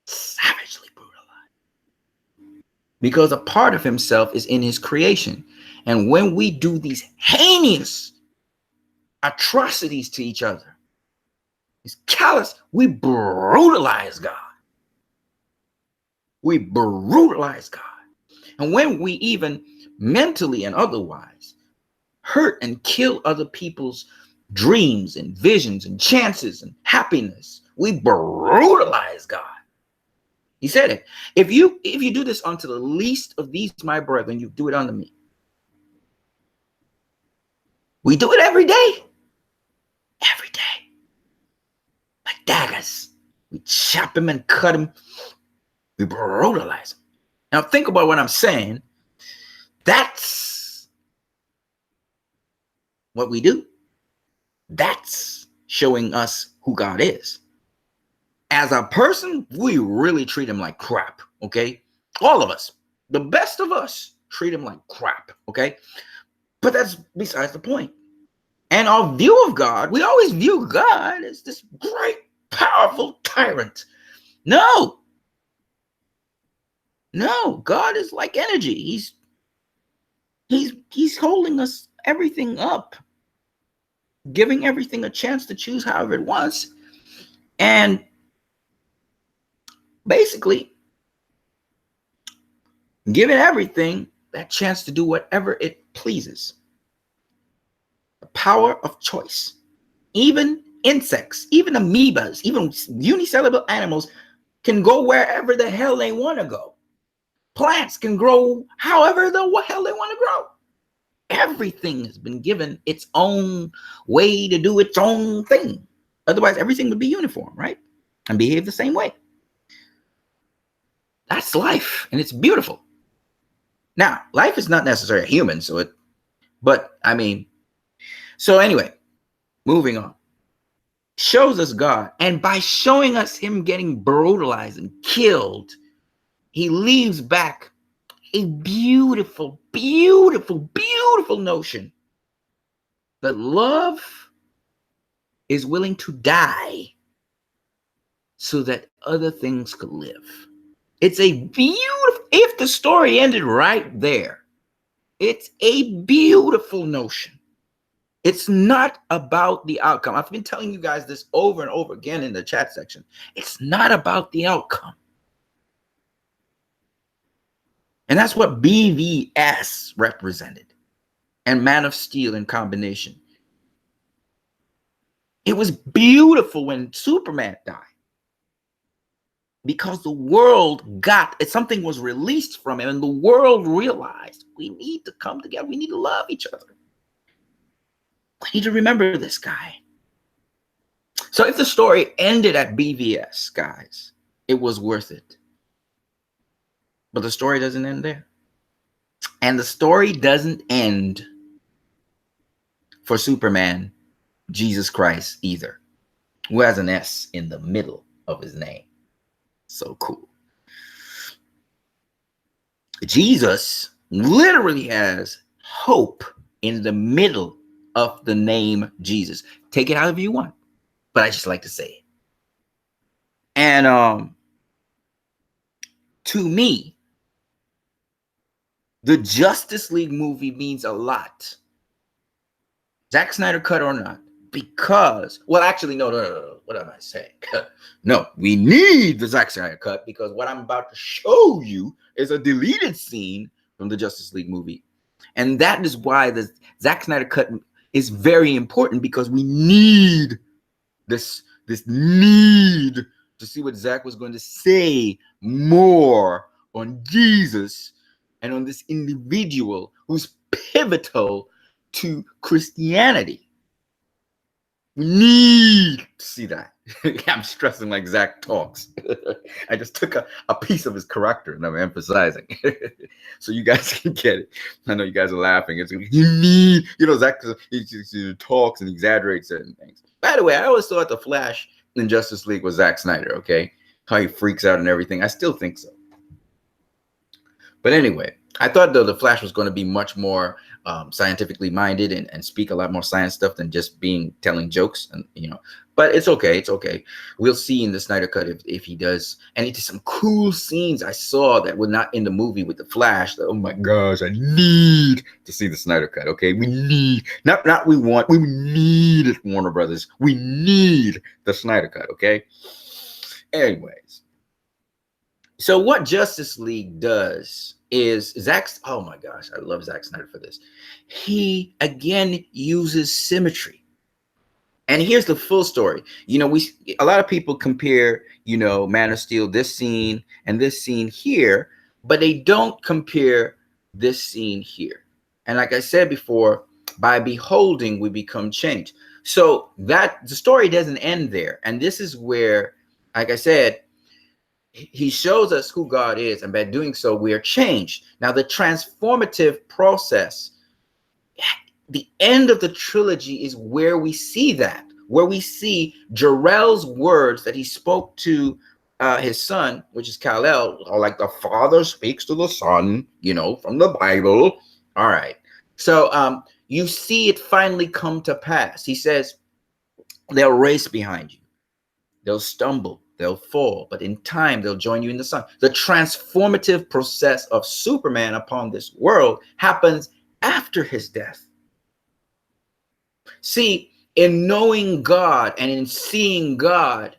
Savagely brutalized. Because a part of himself is in his creation. And when we do these heinous atrocities to each other, it's callous, we brutalize God. We brutalize God. And when we even mentally and otherwise hurt and kill other people's dreams and visions and chances and happiness, we brutalize God. He said it. If you do this unto the least of these my brethren, you do it unto me. We do it every day. Every day. Like daggers. We chop him and cut him. We brutalize him. Now think about what I'm saying. That's what we do. That's showing us who God is. As a person, we really treat him like crap, okay? All of us, the best of us, treat him like crap, okay? But that's besides the point. And our view of God, we always view God as this great, powerful tyrant. No, God is like energy. He's holding us everything up, giving everything a chance to choose however it wants, and basically giving everything that chance to do whatever it pleases. The power of choice. Even insects, even amoebas, even unicellular animals can go wherever the hell they want to go. Plants can grow however the hell they want to grow. Everything has been given its own way to do its own thing. Otherwise, everything would be uniform, right? And behave the same way. That's life, and it's beautiful. Now, life is not necessarily a human, so anyway, moving on. Shows us God, and by showing us him getting brutalized and killed, he leaves back a beautiful, beautiful, beautiful notion that love is willing to die so that other things could live. It's a beautiful, if the story ended right there, it's a beautiful notion. It's not about the outcome. I've been telling you guys this over and over again in the chat section. It's not about the outcome. And that's what BVS represented and Man of Steel in combination. It was beautiful when Superman died because the world got it. Something was released from him and the world realized we need to come together. We need to love each other. We need to remember this guy. So if the story ended at BVS, guys, it was worth it. But the story doesn't end there. And the story doesn't end for Superman, Jesus Christ, either, who has an S in the middle of his name. So cool. Jesus literally has hope in the middle of the name Jesus. Take it however you want, but I just like to say it. And to me, the Justice League movie means a lot. Zack Snyder cut or not, because, well, actually, no. What am I saying? No, we need the Zack Snyder cut because what I'm about to show you is a deleted scene from the Justice League movie. And that is why the Zack Snyder cut is very important, because we need this need to see what Zack was going to say more on Jesus and on this individual who's pivotal to Christianity. We need to see that. I'm stressing like Zack talks. I just took a piece of his character and I'm emphasizing so you guys can get it. I know you guys are laughing. It's you need, Zack he talks and exaggerates certain things. By the way, I always thought the Flash in Justice League was Zack Snyder, okay? How he freaks out and everything. I still think so. But anyway, I thought though the Flash was going to be much more scientifically minded and speak a lot more science stuff than just telling jokes, and but it's okay. It's okay. We'll see in the Snyder cut if he does. And it's some cool scenes I saw that were not in the movie with the Flash. Oh my gosh, I need to see the Snyder cut. Okay, we need we need it, Warner Brothers. We need the Snyder cut. Okay. Anyways, so what Justice League does is oh my gosh, I love Zack Snyder for this. He again uses symmetry. And here's the full story. A lot of people compare, Man of Steel, this scene and this scene here, but they don't compare this scene here. And like I said before, by beholding, we become changed. So that the story doesn't end there. And this is where, like I said, he shows us who God is, and by doing so, we are changed. Now, the transformative process, the end of the trilogy is where we see that, where we see Jor-El's words that he spoke to his son, which is Kal-El, or like the father speaks to the son, from the Bible. All right. So you see it finally come to pass. He says, they'll race behind you. They'll stumble. They'll fall, but in time, they'll join you in the sun. The transformative process of Superman upon this world happens after his death. See, in knowing God and in seeing God,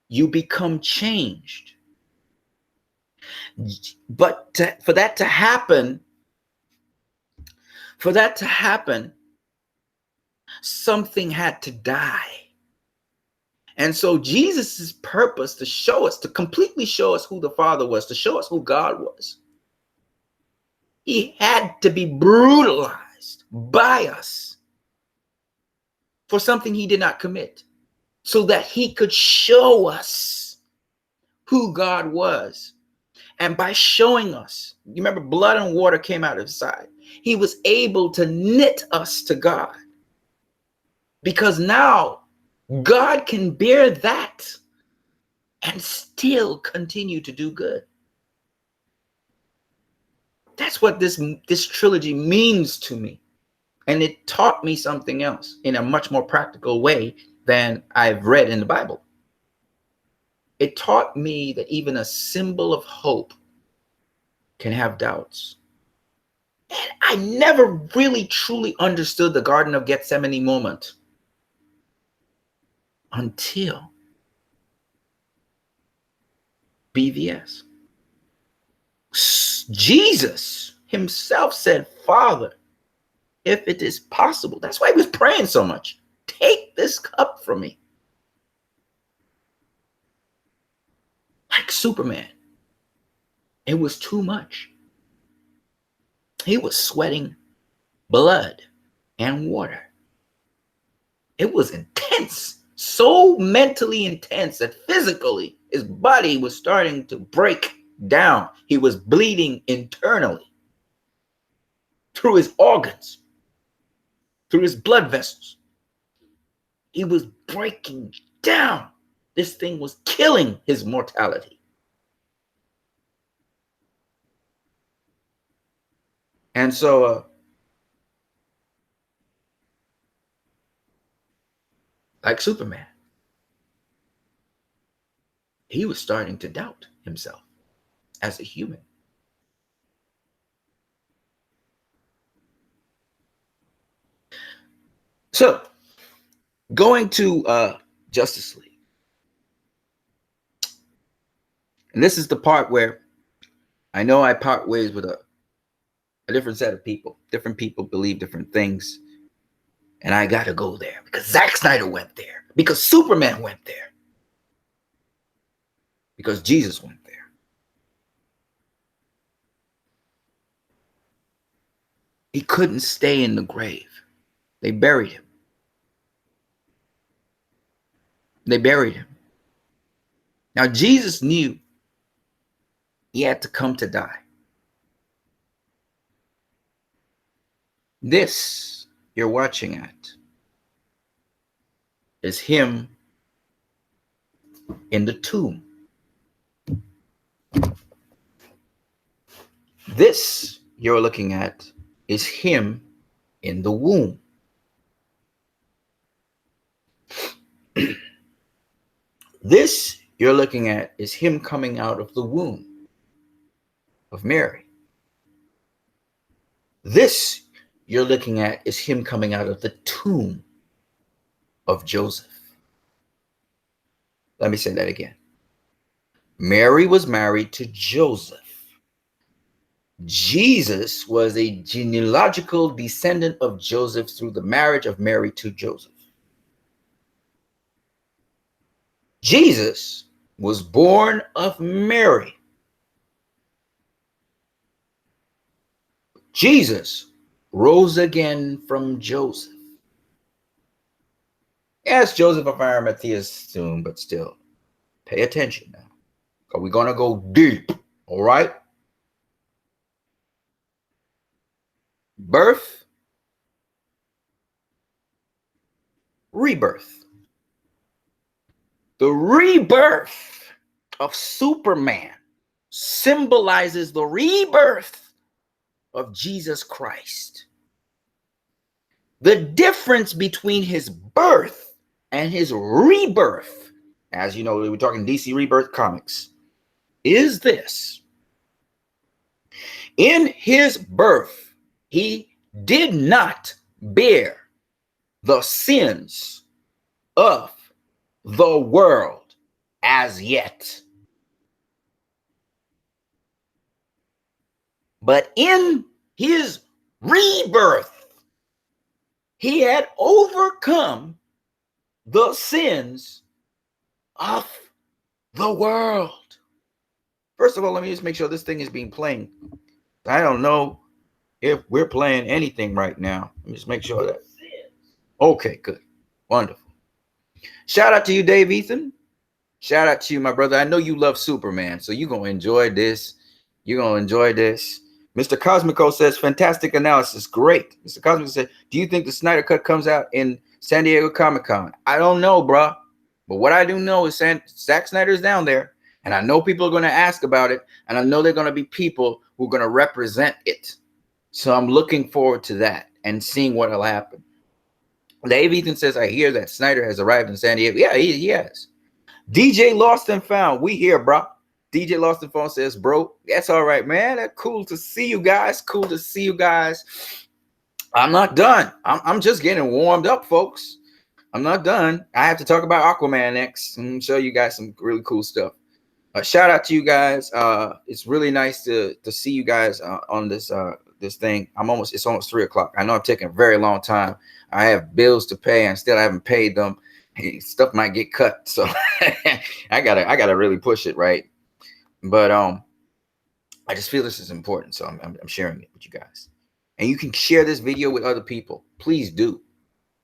you become changed. But for that to happen, something had to die. And so Jesus's purpose to completely show us who the Father was, to show us who God was, he had to be brutalized by us for something he did not commit, so that he could show us who God was. And by showing us, you remember, blood and water came out of his side. He was able to knit us to God, because now God can bear that and still continue to do good. That's what this trilogy means to me. And it taught me something else in a much more practical way than I've read in the Bible. It taught me that even a symbol of hope can have doubts. And I never really truly understood the Garden of Gethsemane moment until BVS. Jesus himself said, Father, if it is possible. That's why he was praying so much. Take this cup from me. Like Superman. It was too much. He was sweating blood and water. It was intense. So mentally intense that physically his body was starting to break down. He was bleeding internally through his organs, through his blood vessels. He was breaking down. This thing was killing his mortality. And so, like Superman, he was starting to doubt himself as a human. So, going to Justice League. And this is the part where I know I part ways with a different set of people. Different people believe different things. And I got to go there because Zack Snyder went there. Because Superman went there. Because Jesus went there. He couldn't stay in the grave. They buried him. They buried him. Now, Jesus knew he had to come to die. This you're watching at is him in the tomb. This you're looking at is him in the womb. This you're looking at is him coming out of the womb of Mary. This you're looking at is him coming out of the tomb of Joseph. Let me say that again. Mary was married to Joseph. Jesus was a genealogical descendant of Joseph through the marriage of Mary to Joseph. Jesus was born of Mary. Jesus rose again from Joseph. Yes, Joseph of Arimathea's tomb, but still, pay attention now. Because we're going to go deep, all right? Birth, rebirth. The rebirth of Superman symbolizes the rebirth of Jesus Christ. The difference between his birth and his rebirth, as you know, we're talking DC Rebirth comics, is this. In his birth, he did not bear the sins of the world as yet. But in his rebirth, he had overcome the sins of the world. First of all, let me just make sure this thing is being played. I don't know if we're playing anything right now. Let me just make sure that. Okay, good. Wonderful. Shout out to you, Dave Ethan. Shout out to you, my brother. I know you love Superman, so you're going to enjoy this. You're going to enjoy this. Mr. Cosmico says, fantastic analysis. Great. Mr. Cosmico said, do you think the Snyder Cut comes out in San Diego Comic-Con? I don't know, bro. But what I do know is Zack Snyder is down there. And I know people are going to ask about it. And I know they're going to be people who are going to represent it. So I'm looking forward to that and seeing what will happen. Dave Ethan says, I hear that Snyder has arrived in San Diego. Yeah, he has. DJ Lost and Found. We here, bro. DJ Lost and Found says, bro, that's all right, man. That's cool to see you guys. Cool to see you guys. I'm not done. I'm just getting warmed up, folks. I'm not done. I have to talk about Aquaman next and show you guys some really cool stuff. Shout out to you guys. It's really nice to see you guys on this this thing. It's almost 3 o'clock. I know I'm taking a very long time. I have bills to pay and still I haven't paid them. Hey, stuff might get cut, so I gotta really push it, right? But I just feel this is important, so I'm sharing it with you guys. And you can share this video with other people. Please do,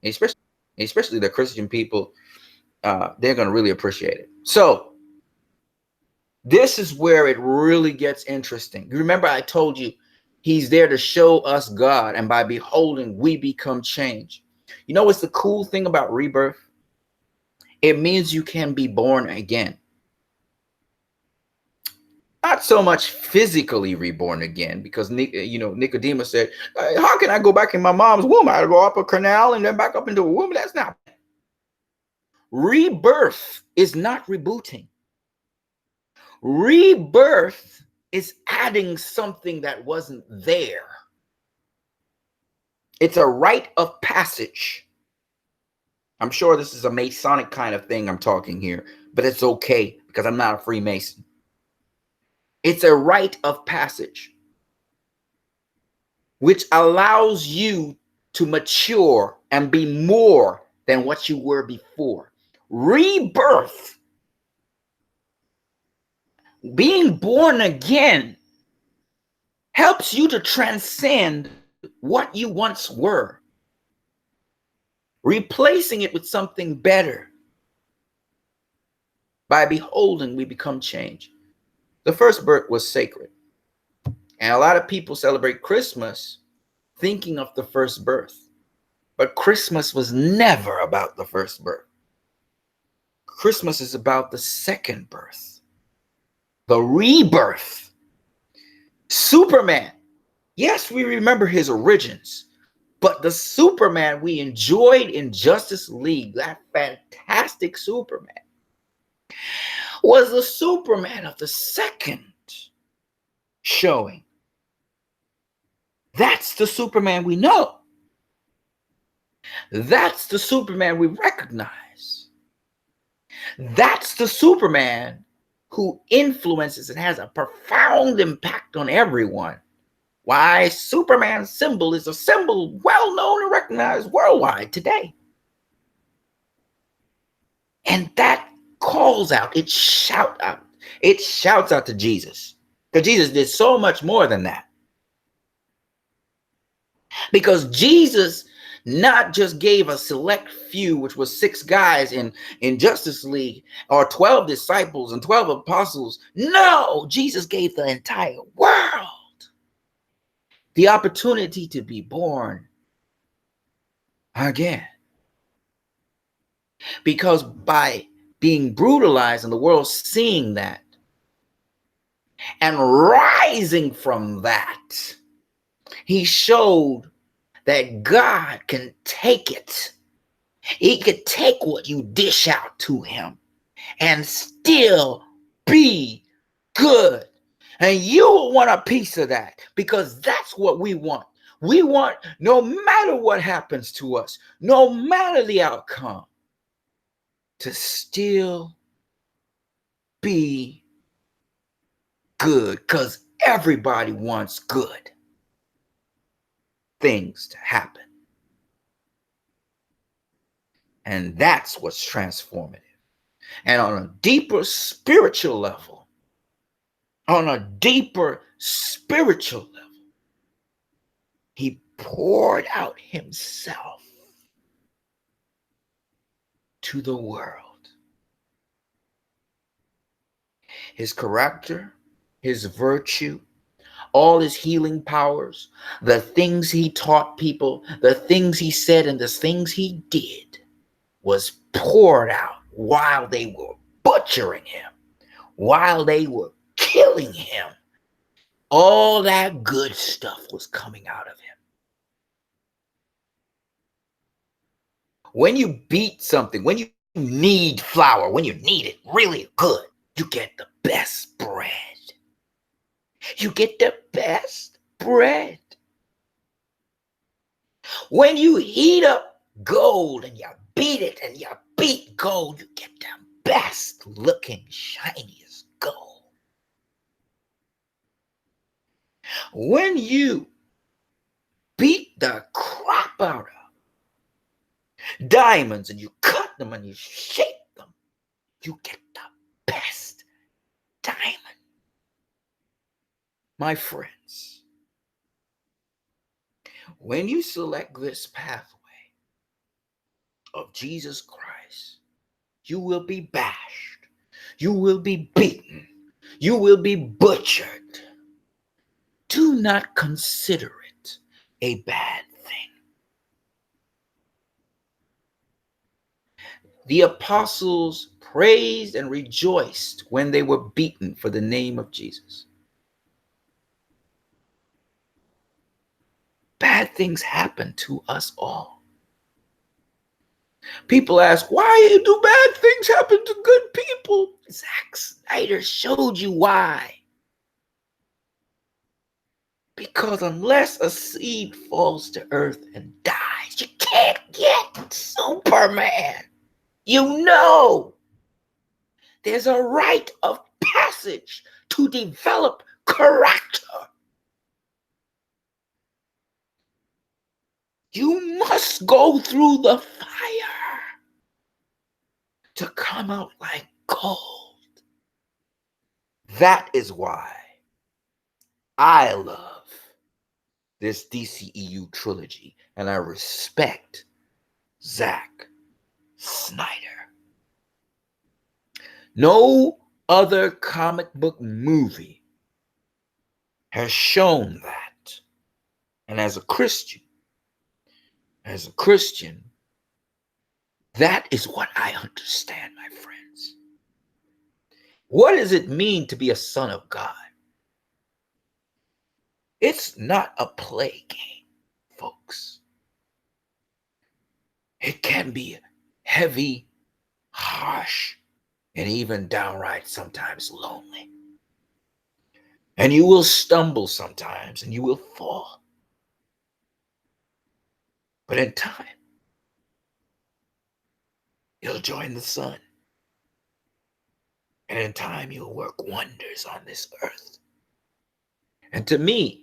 especially the Christian people. They're gonna really appreciate it. So this is where it really gets interesting. Remember, I told you he's there to show us God, and by beholding, we become changed. You know what's the cool thing about rebirth? It means you can be born again. Not so much physically reborn again, because Nicodemus said, how can I go back in my mom's womb? I go up a canal and then back up into a womb. That's not. Rebirth is not rebooting. Rebirth is adding something that wasn't there. It's a rite of passage. I'm sure this is a Masonic kind of thing I'm talking here, but it's okay because I'm not a Freemason. It's a rite of passage, which allows you to mature and be more than what you were before. Rebirth, being born again, helps you to transcend what you once were, replacing it with something better. By beholding, we become changed. The first birth was sacred. And a lot of people celebrate Christmas thinking of the first birth. But Christmas was never about the first birth. Christmas is about the second birth, the rebirth. Superman. Yes, we remember his origins. But the Superman we enjoyed in Justice League, that fantastic Superman, was the Superman of the second showing. That's the Superman we know. That's the Superman we recognize. That's the Superman who influences and has a profound impact on everyone. Why Superman's symbol is a symbol well known and recognized worldwide today. And that calls out, it shouts out to Jesus. Because Jesus did so much more than that. Because Jesus not just gave a select few, which was 6 guys in Justice League, or 12 disciples and 12 apostles. No, Jesus gave the entire world the opportunity to be born again. Because by being brutalized and the world seeing that and rising from that, he showed that God can take it. He could take what you dish out to him and still be good. And you will want a piece of that, because that's what we want. We want, no matter what happens to us, no matter the outcome, to still be good, because everybody wants good things to happen. And that's what's transformative. And on a deeper spiritual level, he poured out himself to the world. His character, his virtue, all his healing powers, the things he taught people, the things he said, and the things he did was poured out while they were butchering him, while they were killing him, all that good stuff was coming out of him. When you beat something, when you need flour, when you need it really good, you get the best bread. You get the best bread. When you heat up gold and you beat it and you beat gold, you get the best looking, shiniest gold. When you beat the crap out of diamonds and you cut them and you shape them, you get the best diamond. My friends, when you select this pathway of Jesus Christ, you will be bashed, you will be beaten, you will be butchered. Do not consider it a bad thing. The apostles praised and rejoiced when they were beaten for the name of Jesus. Bad things happen to us all. People ask, why do bad things happen to good people? Zack Snyder showed you why. Because unless a seed falls to earth and dies, you can't get Superman. You know, there's a rite of passage to develop character. You must go through the fire to come out like gold. That is why I love this DCEU trilogy and I respect Zack Snyder. No other comic book movie has shown that. And as a Christian, that is what I understand, my friends. What does it mean to be a son of God? It's not a play game, folks. It can be heavy, harsh, and even downright sometimes lonely. And you will stumble sometimes and you will fall. But in time, you'll join the sun. And in time, you'll work wonders on this earth. And to me,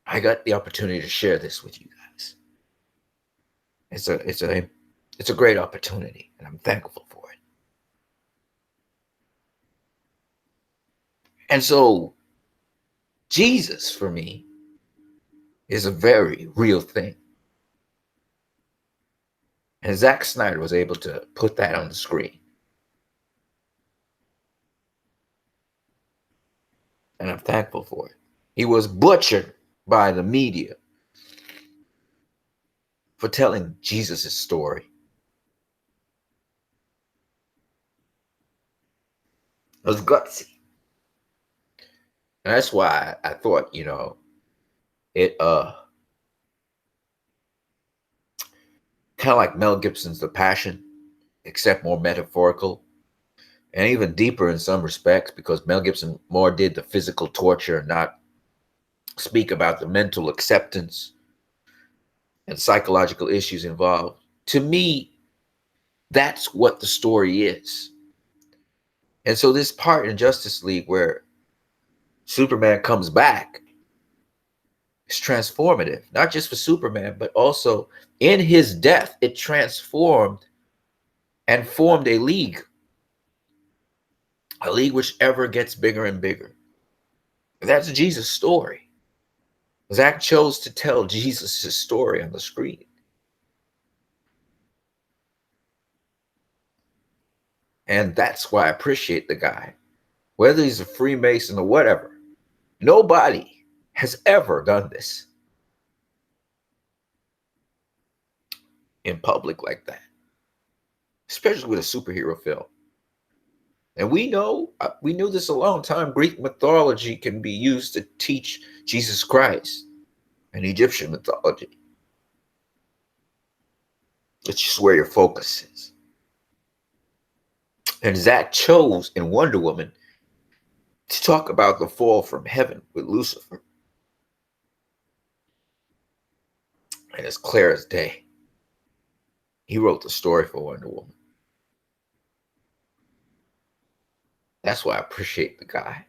I got the opportunity to share this with you guys. It's a great opportunity, and I'm thankful for it. And so, Jesus, for me, is a very real thing. And Zack Snyder was able to put that on the screen. And I'm thankful for it. He was butchered by the media for telling Jesus' story. It was gutsy. And that's why I thought, it kind of like Mel Gibson's The Passion, except more metaphorical and even deeper in some respects, because Mel Gibson more did the physical torture, not speak about the mental acceptance and psychological issues involved. To me, that's what the story is. And so this part in Justice League where Superman comes back is transformative, not just for Superman, but also in his death, it transformed and formed a league which ever gets bigger and bigger. That's Jesus' story. Zack chose to tell Jesus' story on the screen. And that's why I appreciate the guy. Whether he's a Freemason or whatever, nobody has ever done this in public like that, especially with a superhero film. And we knew this a long time. Greek mythology can be used to teach Jesus Christ, and Egyptian mythology. It's just where your focus is. And Zach chose in Wonder Woman to talk about the fall from heaven with Lucifer. And it's clear as day. He wrote the story for Wonder Woman. That's why I appreciate the guy.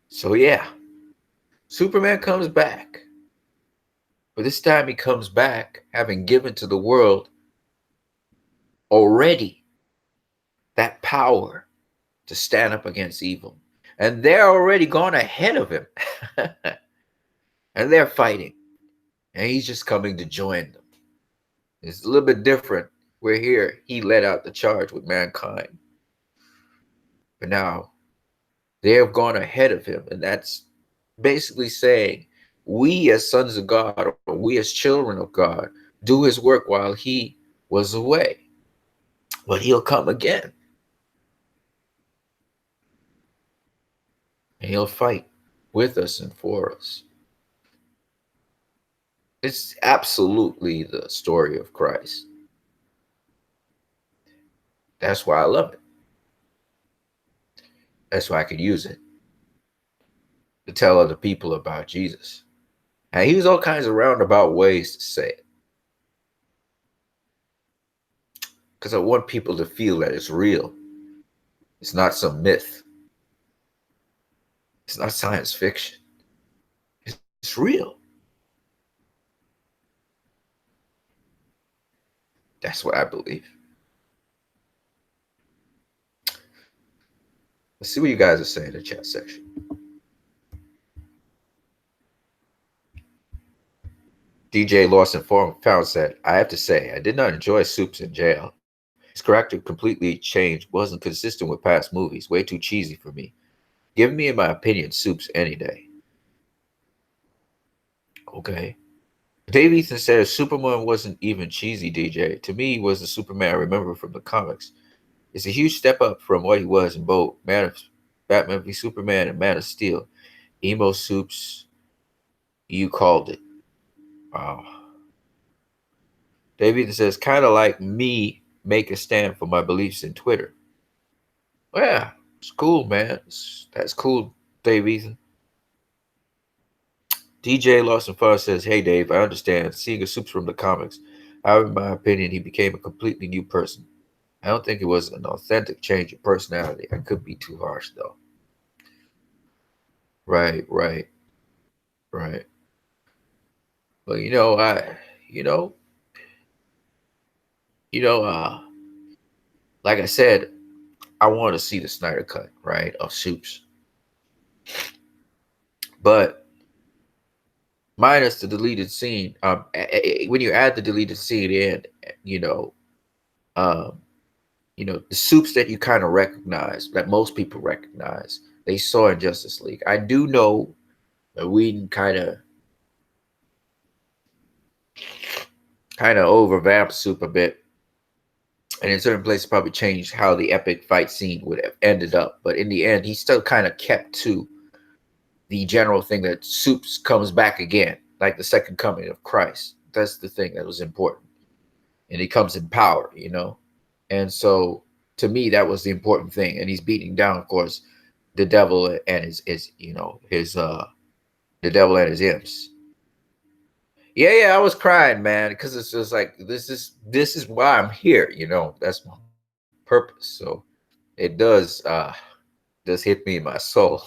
So yeah, Superman comes back. But this time he comes back having given to the world already that power to stand up against evil. And they're already gone ahead of him. And they're fighting. And he's just coming to join them. It's a little bit different. We're here. He led out the charge with mankind. But now they have gone ahead of him. And that's basically saying we as sons of God, or we as children of God, do his work while he was away. But he'll come again. And he'll fight with us and for us. It's absolutely the story of Christ. That's why I love it. That's why I could use it to tell other people about Jesus. And he used all kinds of roundabout ways to say it. Because I want people to feel that it's real. It's not some myth. It's not science fiction. It's real. That's what I believe. Let's see what you guys are saying in the chat section. DJ Lawson found said, I have to say, I did not enjoy Soups in jail. His character completely changed, wasn't consistent with past movies, way too cheesy for me. Give me, in my opinion, Soups any day. Okay. Dave Ethan says, Superman wasn't even cheesy, DJ. To me, he was the Superman I remember from the comics. It's a huge step up from what he was in both Batman v Superman and Man of Steel. Emo Soups, you called it. Wow. Dave says, kind of like me make a stand for my beliefs in Twitter. Well, yeah, it's cool, man. That's cool, Dave Ethan. DJ Lawson Farr says, hey, Dave, I understand. Seeing a Soups from the comics. However, in my opinion, he became a completely new person. I don't think it was an authentic change of personality. I could be too harsh, though. Right. Well, like I said, I want to see the Snyder Cut, right, of Soups. But minus the deleted scene, when you add the deleted scene in, the Soups that you kind of recognize, that most people recognize, they saw in Justice League. I do know that Whedon kind of overvamped Soup a bit. And in certain places probably changed how the epic fight scene would have ended up. But in the end, he still kind of kept to the general thing that Soups comes back again, like the second coming of Christ. That's the thing that was important. And he comes in power, And so to me, that was the important thing. And he's beating down, of course, the devil and the devil and his imps. Yeah, I was crying, man, because it's just like this is why I'm here, That's my purpose. So it does hit me in my soul.